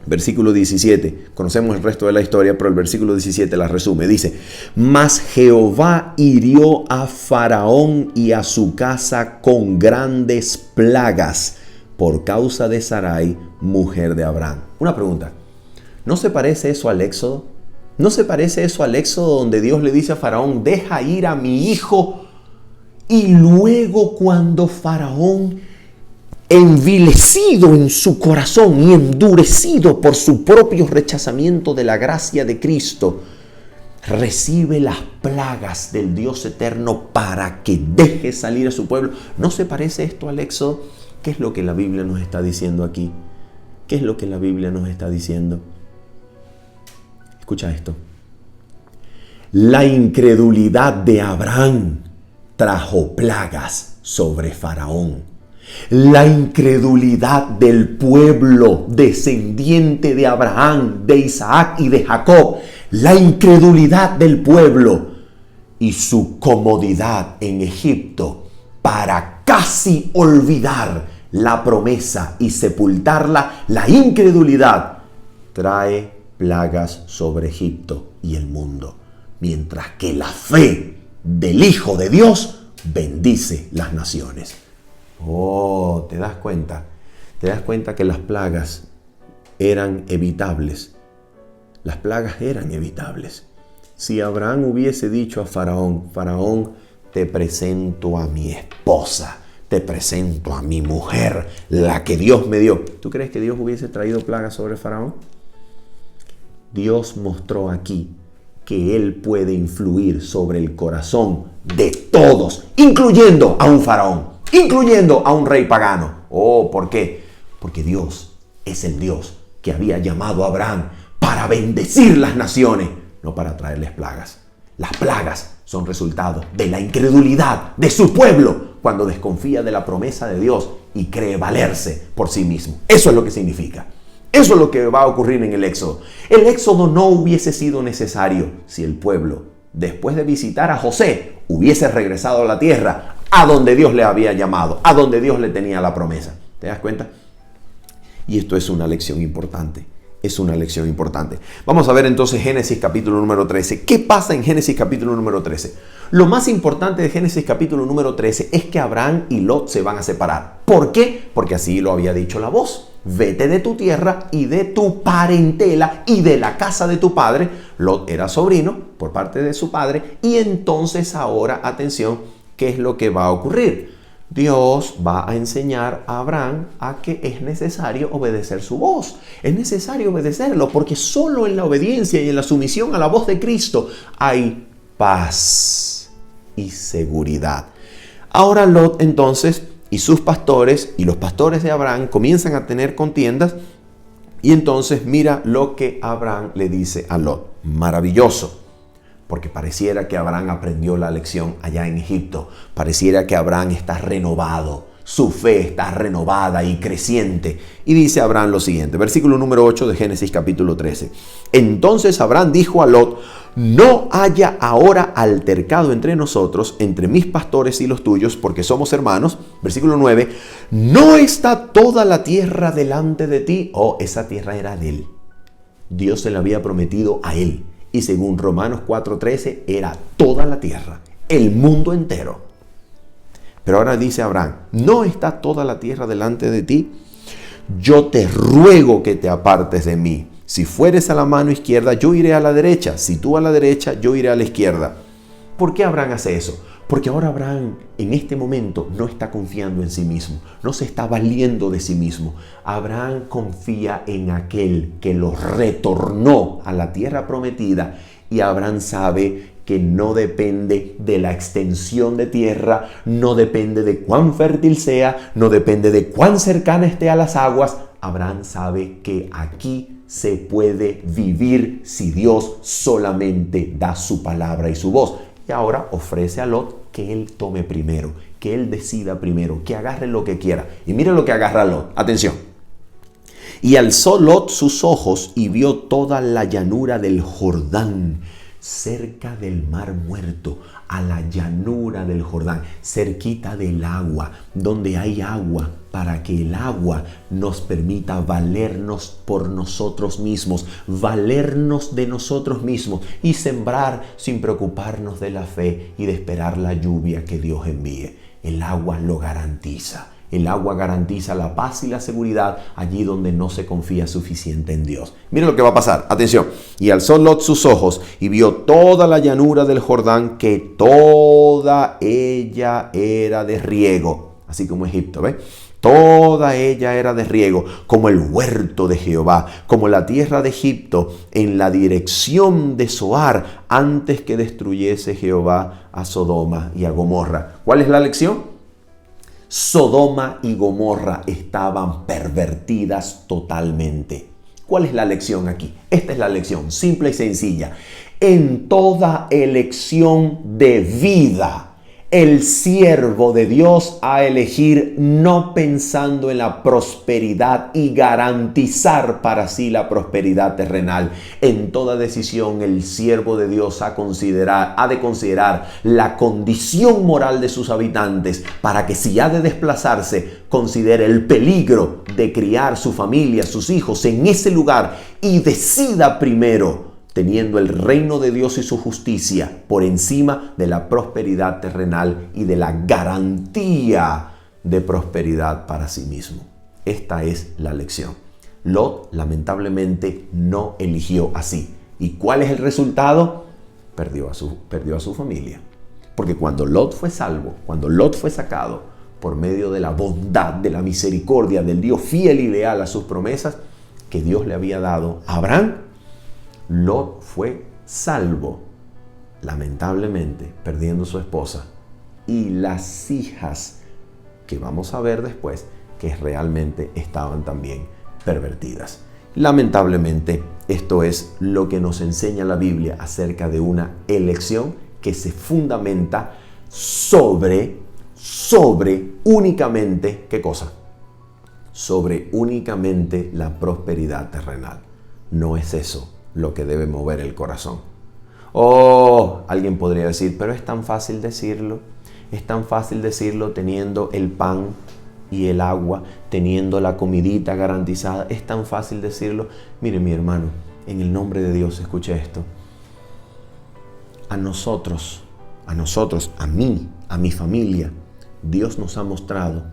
Versículo 17, conocemos el resto de la historia, pero el versículo 17 la resume. Dice, mas Jehová hirió a Faraón y a su casa con grandes plagas por causa de Sarai, mujer de Abraham. Una pregunta, ¿no se parece eso al Éxodo? ¿No se parece eso al Éxodo donde Dios le dice a Faraón, deja ir a mi hijo? Y luego cuando Faraón, envilecido en su corazón y endurecido por su propio rechazamiento de la gracia de Cristo, recibe las plagas del Dios eterno para que deje salir a su pueblo. ¿No se parece esto al Éxodo? ¿Qué es lo que la Biblia nos está diciendo aquí? ¿Qué es lo que la Biblia nos está diciendo? Escucha esto. La incredulidad de Abraham trajo plagas sobre Faraón. La incredulidad del pueblo descendiente de Abraham, de Isaac y de Jacob, la incredulidad del pueblo y su comodidad en Egipto para casi olvidar la promesa y sepultarla, la incredulidad trae plagas sobre Egipto y el mundo, mientras que la fe del Hijo de Dios bendice las naciones. Oh, ¿te das cuenta? ¿Te das cuenta que las plagas eran evitables? Las plagas eran evitables. Si Abraham hubiese dicho a Faraón, Faraón, te presento a mi esposa, te presento a mi mujer, la que Dios me dio. ¿Tú crees que Dios hubiese traído plagas sobre Faraón? Dios mostró aquí que Él puede influir sobre el corazón de todos, incluyendo a un faraón. Incluyendo a un rey pagano. Oh, ¿por qué? Porque Dios es el Dios que había llamado a Abraham para bendecir las naciones, no para traerles plagas. Las plagas son resultado de la incredulidad de su pueblo cuando desconfía de la promesa de Dios y cree valerse por sí mismo. Eso es lo que significa. Eso es lo que va a ocurrir en el Éxodo. El Éxodo no hubiese sido necesario si el pueblo, después de visitar a José, hubiese regresado a la tierra a donde Dios le había llamado, a donde Dios le tenía la promesa. ¿Te das cuenta? Y esto es una lección importante. Es una lección importante. Vamos a ver entonces Génesis capítulo número 13. ¿Qué pasa en Génesis capítulo número 13? Lo más importante de Génesis capítulo número 13 es que Abraham y Lot se van a separar. ¿Por qué? Porque así lo había dicho la voz. Vete de tu tierra y de tu parentela y de la casa de tu padre. Lot era sobrino por parte de su padre. Y entonces ahora, atención, ¿qué es lo que va a ocurrir? Dios va a enseñar a Abraham a que es necesario obedecer su voz. Es necesario obedecerlo porque solo en la obediencia y en la sumisión a la voz de Cristo hay paz y seguridad. Ahora Lot entonces y sus pastores y los pastores de Abraham comienzan a tener contiendas y entonces mira lo que Abraham le dice a Lot. Maravilloso. Porque pareciera que Abraham aprendió la lección allá en Egipto. Pareciera que Abraham está renovado. Su fe está renovada y creciente. Y dice Abraham lo siguiente, versículo número 8 de Génesis capítulo 13. Entonces Abraham dijo a Lot, no haya ahora altercado entre nosotros, entre mis pastores y los tuyos, porque somos hermanos. Versículo 9, ¿no está toda la tierra delante de ti? Oh, esa tierra era de él. Dios se la había prometido a él. Y según Romanos 4:13, era toda la tierra, el mundo entero. Pero ahora dice Abraham, ¿no está toda la tierra delante de ti? Yo te ruego que te apartes de mí. Si fueres a la mano izquierda, yo iré a la derecha. Si tú a la derecha, yo iré a la izquierda. ¿Por qué Abraham hace eso? Porque ahora Abraham en este momento no está confiando en sí mismo, no se está valiendo de sí mismo. Abraham confía en aquel que lo retornó a la tierra prometida y Abraham sabe que no depende de la extensión de tierra, no depende de cuán fértil sea, no depende de cuán cercana esté a las aguas. Abraham sabe que aquí se puede vivir si Dios solamente da su palabra y su voz. Y ahora ofrece a Lot que él tome primero, que él decida primero, que agarre lo que quiera. Y mire lo que agarra Lot. Atención. Y alzó Lot sus ojos y vio toda la llanura del Jordán, cerca del mar muerto, a la llanura del Jordán, cerquita del agua, donde hay agua, para que el agua nos permita valernos por nosotros mismos, valernos de nosotros mismos y sembrar sin preocuparnos de la fe y de esperar la lluvia que Dios envíe. El agua lo garantiza. El agua garantiza la paz y la seguridad allí donde no se confía suficiente en Dios. Miren lo que va a pasar. Atención. Y alzó Lot sus ojos y vio toda la llanura del Jordán, que toda ella era de riego. Así como Egipto, ¿ves? Toda ella era de riego, como el huerto de Jehová, como la tierra de Egipto, en la dirección de Zoar, antes que destruyese Jehová a Sodoma y a Gomorra. ¿Cuál es la lección? Sodoma y Gomorra estaban pervertidas totalmente. ¿Cuál es la lección aquí? Esta es la lección, simple y sencilla. En toda elección de vida, el siervo de Dios ha de elegir no pensando en la prosperidad y garantizar para sí la prosperidad terrenal. En toda decisión, el siervo de Dios ha de considerar la condición moral de sus habitantes para que, si ha de desplazarse, considere el peligro de criar su familia, sus hijos en ese lugar y decida primero, teniendo el reino de Dios y su justicia por encima de la prosperidad terrenal y de la garantía de prosperidad para sí mismo. Esta es la lección. Lot lamentablemente no eligió así. ¿Y cuál es el resultado? Perdió a su familia. Porque cuando Lot fue salvo, cuando Lot fue sacado por medio de la bondad, de la misericordia del Dios fiel y leal a sus promesas que Dios le había dado a Abraham, Lot fue salvo, lamentablemente perdiendo su esposa y las hijas que vamos a ver después que realmente estaban también pervertidas. Lamentablemente, esto es lo que nos enseña la Biblia acerca de una elección que se fundamenta sobre únicamente, ¿qué cosa? Sobre únicamente la prosperidad terrenal. No es eso lo que debe mover el corazón. Oh, alguien podría decir, pero es tan fácil decirlo. Es tan fácil decirlo teniendo el pan y el agua, teniendo la comidita garantizada. Es tan fácil decirlo. Mire, mi hermano, en el nombre de Dios, escuche esto. A nosotros a nosotros, a mí, a mi familia, Dios nos ha mostrado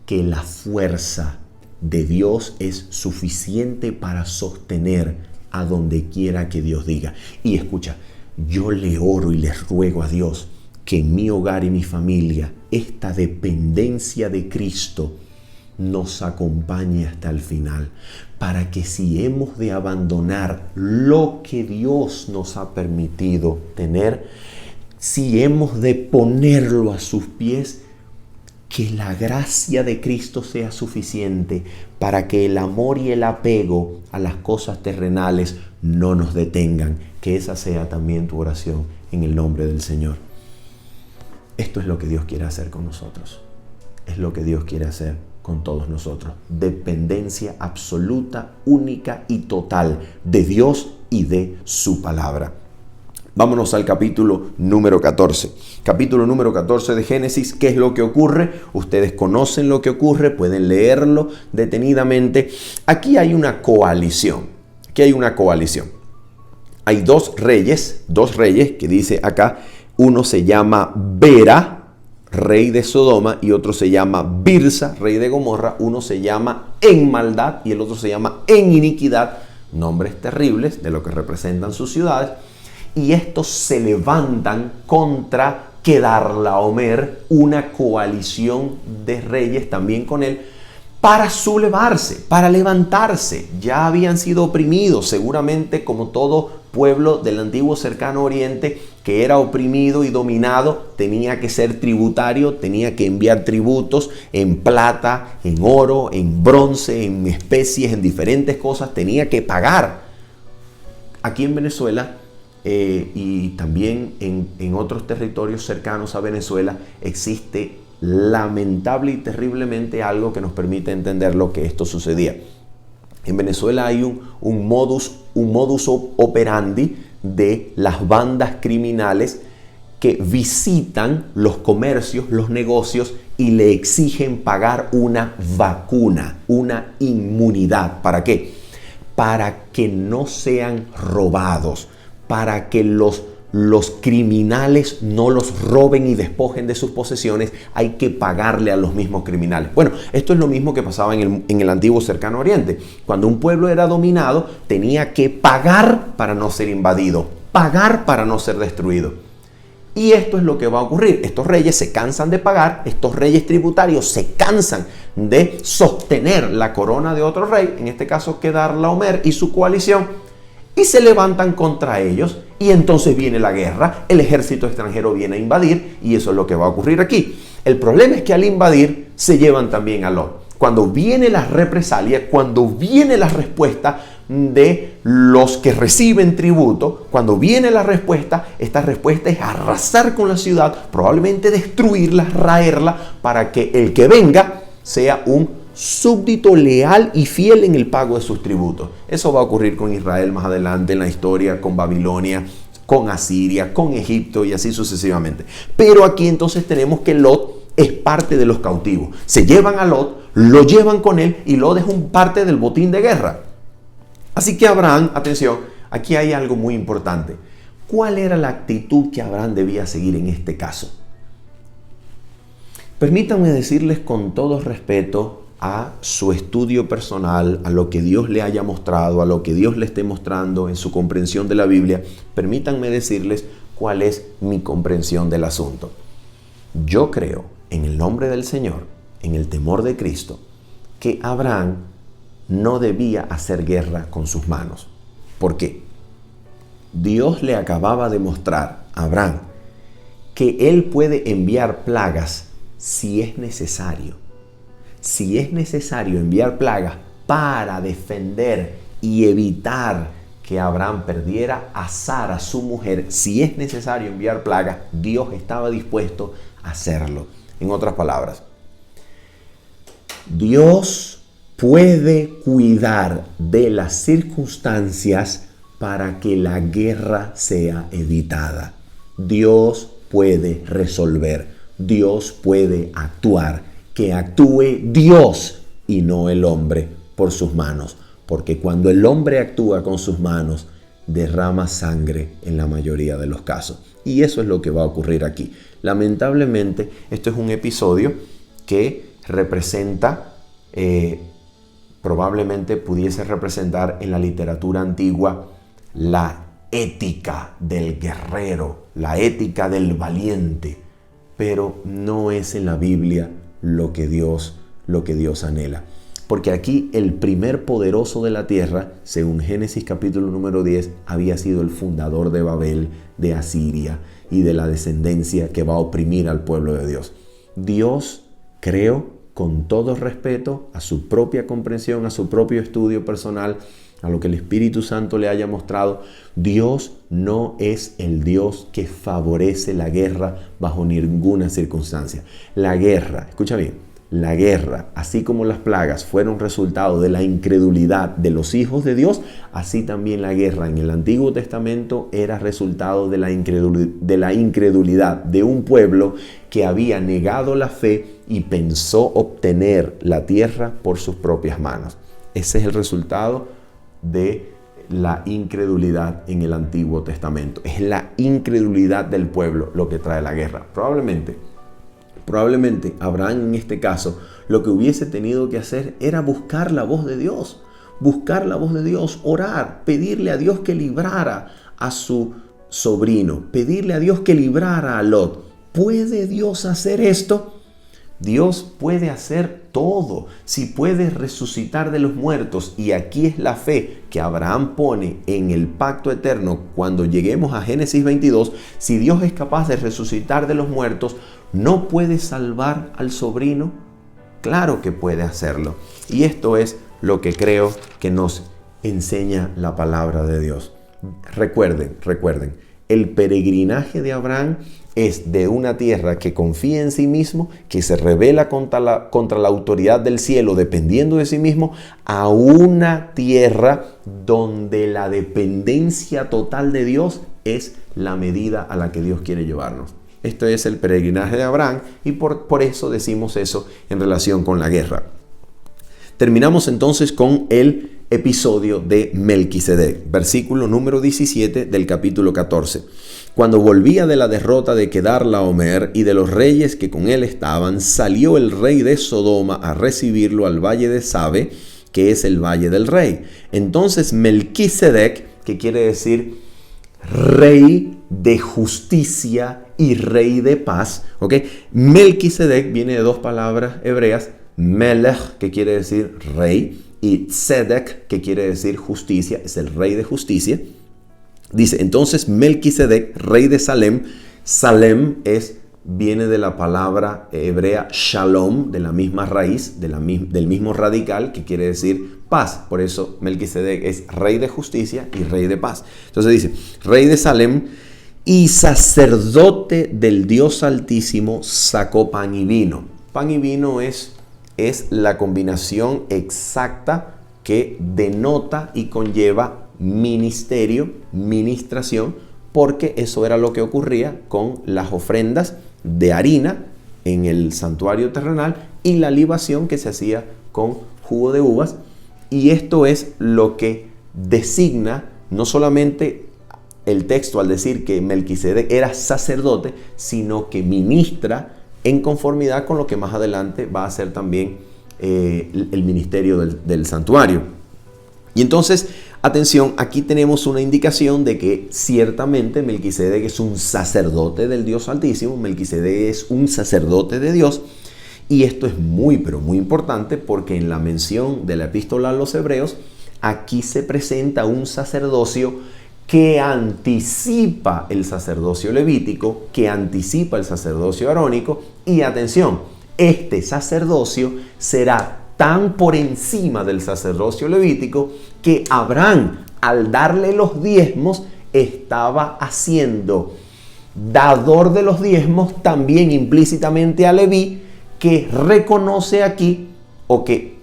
que la fuerza de Dios es suficiente para sostener a donde quiera que Dios diga. Y escucha, yo le oro y les ruego a Dios que en mi hogar y mi familia esta dependencia de Cristo nos acompañe hasta el final, para que si hemos de abandonar lo que Dios nos ha permitido tener, si hemos de ponerlo a sus pies, que la gracia de Cristo sea suficiente para que el amor y el apego a las cosas terrenales no nos detengan. Que esa sea también tu oración en el nombre del Señor. Esto es lo que Dios quiere hacer con nosotros. Es lo que Dios quiere hacer con todos nosotros. Dependencia absoluta, única y total de Dios y de su palabra. Vámonos al capítulo número 14. Capítulo número 14 de Génesis. ¿Qué es lo que ocurre? Ustedes conocen lo que ocurre, pueden leerlo detenidamente. Aquí hay una coalición. Hay dos reyes que dice acá. Uno se llama Bera, rey de Sodoma, y otro se llama Birsa, rey de Gomorra. Uno se llama en maldad y el otro se llama en iniquidad. Nombres terribles de lo que representan sus ciudades. Y estos se levantan contra Kedorlaomer, una coalición de reyes también con él, para sublevarse, para levantarse. Ya habían sido oprimidos, seguramente como todo pueblo del antiguo cercano oriente que era oprimido y dominado, tenía que ser tributario, tenía que enviar tributos en plata, en oro, en bronce, en especies, en diferentes cosas, tenía que pagar. Aquí en Venezuela y también en otros territorios cercanos a Venezuela existe lamentable y terriblemente algo que nos permite entender lo que esto sucedía. En Venezuela hay un modus operandi de las bandas criminales que visitan los comercios, los negocios y le exigen pagar una vacuna, una inmunidad. ¿Para qué? Para que no sean robados, para que los criminales no los roben y despojen de sus posesiones, hay que pagarle a los mismos criminales. Bueno, esto es lo mismo que pasaba en el antiguo cercano oriente. Cuando un pueblo era dominado, tenía que pagar para no ser invadido, pagar para no ser destruido. Y esto es lo que va a ocurrir. Estos reyes se cansan de pagar, estos reyes tributarios se cansan de sostener la corona de otro rey, en este caso Kedorlaomer y su coalición, y se levantan contra ellos, y entonces viene la guerra, el ejército extranjero viene a invadir, y eso es lo que va a ocurrir aquí. El problema es que al invadir se llevan también a Lot. Cuando viene la represalia, cuando viene la respuesta de los que reciben tributo, cuando viene la respuesta, esta respuesta es arrasar con la ciudad, probablemente destruirla, raerla, para que el que venga sea un súbdito leal y fiel en el pago de sus tributos. Eso va a ocurrir con Israel más adelante en la historia, con Babilonia, con Asiria, con Egipto y así sucesivamente. Pero aquí entonces tenemos que Lot es parte de los cautivos. Se llevan a Lot, lo llevan con él y Lot es un parte del botín de guerra. Así que Abraham, atención, aquí hay algo muy importante. ¿Cuál era la actitud que Abraham debía seguir en este caso? Permítanme decirles con todo respeto a su estudio personal, a lo que Dios le haya mostrado, a lo que Dios le esté mostrando en su comprensión de la Biblia, permítanme decirles cuál es mi comprensión del asunto. Yo creo, en el nombre del Señor, en el temor de Cristo, que Abraham no debía hacer guerra con sus manos. ¿Por qué? Dios le acababa de mostrar a Abraham que él puede enviar plagas si es necesario. Si es necesario enviar plagas para defender y evitar que Abraham perdiera a Sara, su mujer, si es necesario enviar plagas, Dios estaba dispuesto a hacerlo. En otras palabras, Dios puede cuidar de las circunstancias para que la guerra sea evitada. Dios puede resolver, Dios puede actuar. Que actúe Dios y no el hombre por sus manos. Porque cuando el hombre actúa con sus manos, derrama sangre en la mayoría de los casos. Y eso es lo que va a ocurrir aquí. Lamentablemente, esto es un episodio que representa, probablemente pudiese representar en la literatura antigua la ética del guerrero, la ética del valiente, pero no es en la Biblia lo que Dios anhela. Porque aquí el primer poderoso de la tierra, según Génesis capítulo número 10, había sido el fundador de Babel, de Asiria y de la descendencia que va a oprimir al pueblo de Dios. Dios, creo, con todo respeto a su propia comprensión, a su propio estudio personal, a lo que el Espíritu Santo le haya mostrado, Dios no es el Dios que favorece la guerra bajo ninguna circunstancia. La guerra, escucha bien, la guerra, así como las plagas fueron resultado de la incredulidad de los hijos de Dios, así también la guerra en el Antiguo Testamento era resultado de la incredulidad de un pueblo que había negado la fe y pensó obtener la tierra por sus propias manos. Ese es el resultado de la incredulidad en el Antiguo Testamento. Es la incredulidad del pueblo lo que trae la guerra. Probablemente Abraham en este caso lo que hubiese tenido que hacer era buscar la voz de Dios, orar, pedirle a Dios que librara a su sobrino, pedirle a Dios que librara a Lot. ¿Puede Dios hacer esto? Dios puede hacer todo. Si puede resucitar de los muertos, y aquí es la fe que Abraham pone en el pacto eterno cuando lleguemos a Génesis 22, si Dios es capaz de resucitar de los muertos, ¿no puede salvar al sobrino? Claro que puede hacerlo. Y esto es lo que creo que nos enseña la palabra de Dios. Recuerden, el peregrinaje de Abraham es de una tierra que confía en sí mismo, que se rebela contra la autoridad del cielo dependiendo de sí mismo, a una tierra donde la dependencia total de Dios es la medida a la que Dios quiere llevarnos. Esto es el peregrinaje de Abraham y por eso decimos eso en relación con la guerra. Terminamos entonces con el episodio de Melquisedec, versículo número 17 del capítulo 14. Cuando volvía de la derrota de Quedar-Laomer y de los reyes que con él estaban, salió el rey de Sodoma a recibirlo al valle de Sabe, que es el valle del rey. Entonces Melquisedec, que quiere decir rey de justicia y rey de paz, ¿ok? Melquisedec viene de dos palabras hebreas, Melech, que quiere decir rey, y Tzedek, que quiere decir justicia, es el rey de justicia. Dice, entonces Melquisedec, rey de Salem. Salem viene de la palabra hebrea Shalom, de la misma raíz, del mismo radical, que quiere decir paz. Por eso Melquisedec es rey de justicia y rey de paz. Entonces dice, rey de Salem y sacerdote del Dios Altísimo, sacó pan y vino. Pan y vino es la combinación exacta que denota y conlleva ministerio, ministración, porque eso era lo que ocurría con las ofrendas de harina en el santuario terrenal y la libación que se hacía con jugo de uvas. Y esto es lo que designa no solamente el texto al decir que Melquisedec era sacerdote, sino que ministra en conformidad con lo que más adelante va a ser también el ministerio del santuario. Y entonces, atención, aquí tenemos una indicación de que ciertamente Melquisedec es un sacerdote del Dios Altísimo, Melquisedec es un sacerdote de Dios, y esto es muy, pero muy importante porque en la mención de la epístola a los Hebreos, aquí se presenta un sacerdocio que anticipa el sacerdocio levítico, que anticipa el sacerdocio arónico, y atención, este sacerdocio será tan por encima del sacerdocio levítico que Abraham, al darle los diezmos, estaba haciendo dador de los diezmos también implícitamente a Leví, que reconoce aquí, o que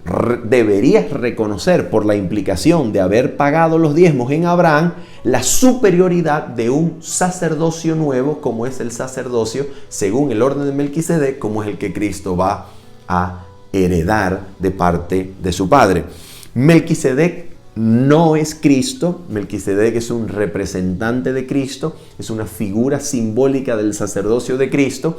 deberías reconocer por la implicación de haber pagado los diezmos en Abraham, la superioridad de un sacerdocio nuevo como es el sacerdocio según el orden de Melquisedec, como es el que Cristo va a heredar de parte de su padre. Melquisedec no es Cristo. Melquisedec es un representante de Cristo, es una figura simbólica del sacerdocio de Cristo,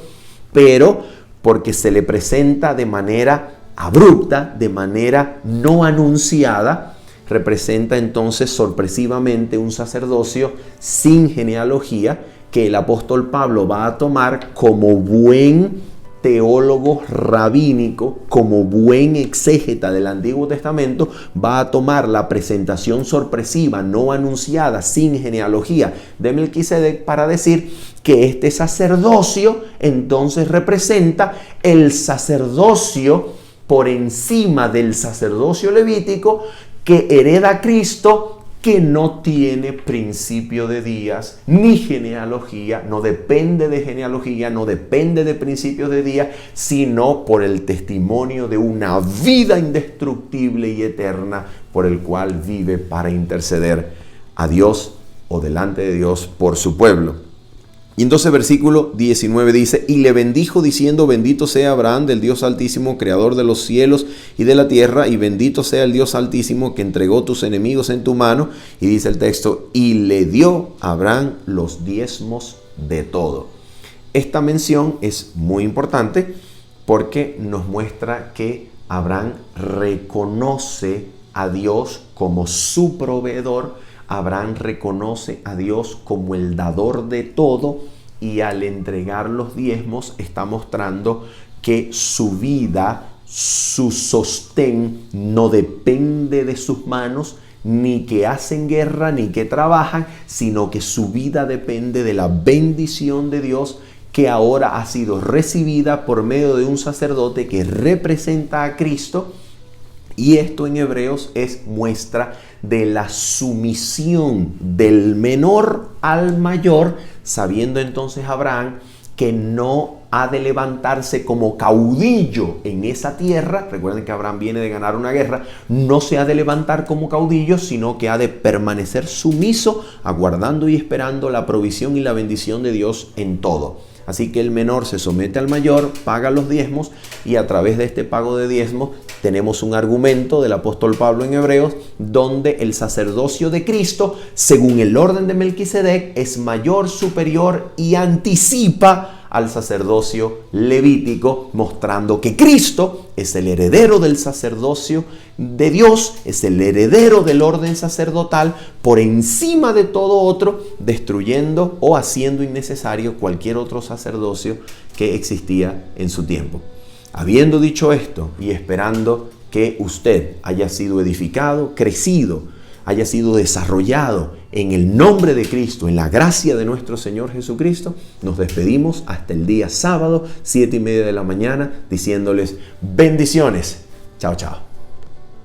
pero porque se le presenta de manera abrupta, de manera no anunciada, representa entonces sorpresivamente un sacerdocio sin genealogía que el apóstol Pablo va a tomar como buen teólogo rabínico, como buen exégeta del Antiguo Testamento, va a tomar la presentación sorpresiva, no anunciada, sin genealogía de Melquisedec para decir que este sacerdocio entonces representa el sacerdocio por encima del sacerdocio levítico que hereda a Cristo, que no tiene principio de días ni genealogía, no depende de genealogía, no depende de principios de días, sino por el testimonio de una vida indestructible y eterna por el cual vive para interceder a Dios o delante de Dios por su pueblo. Y entonces versículo 19 dice, y le bendijo diciendo, bendito sea Abraham del Dios Altísimo, creador de los cielos y de la tierra, y bendito sea el Dios Altísimo que entregó tus enemigos en tu mano. Y dice el texto, y le dio a Abraham los diezmos de todo. Esta mención es muy importante porque nos muestra que Abraham reconoce a Dios como su proveedor. Abraham reconoce a Dios como el dador de todo y al entregar los diezmos está mostrando que su vida, su sostén no depende de sus manos, ni que hacen guerra, ni que trabajan, sino que su vida depende de la bendición de Dios que ahora ha sido recibida por medio de un sacerdote que representa a Cristo. Y esto en Hebreos es muestra de la sumisión del menor al mayor, sabiendo entonces Abraham que no ha de levantarse como caudillo en esa tierra. Recuerden que Abraham viene de ganar una guerra. No se ha de levantar como caudillo, sino que ha de permanecer sumiso, aguardando y esperando la provisión y la bendición de Dios en todo. Así que el menor se somete al mayor, paga los diezmos y a través de este pago de diezmos tenemos un argumento del apóstol Pablo en Hebreos donde el sacerdocio de Cristo, según el orden de Melquisedec, es mayor, superior y anticipa al sacerdocio levítico, mostrando que Cristo es el heredero del sacerdocio de Dios, es el heredero del orden sacerdotal por encima de todo otro, destruyendo o haciendo innecesario cualquier otro sacerdocio que existía en su tiempo. Habiendo dicho esto y esperando que usted haya sido edificado, crecido, haya sido desarrollado en el nombre de Cristo, en la gracia de nuestro Señor Jesucristo, nos despedimos hasta el día sábado, 7:30 de la mañana, diciéndoles bendiciones. Chao, chao.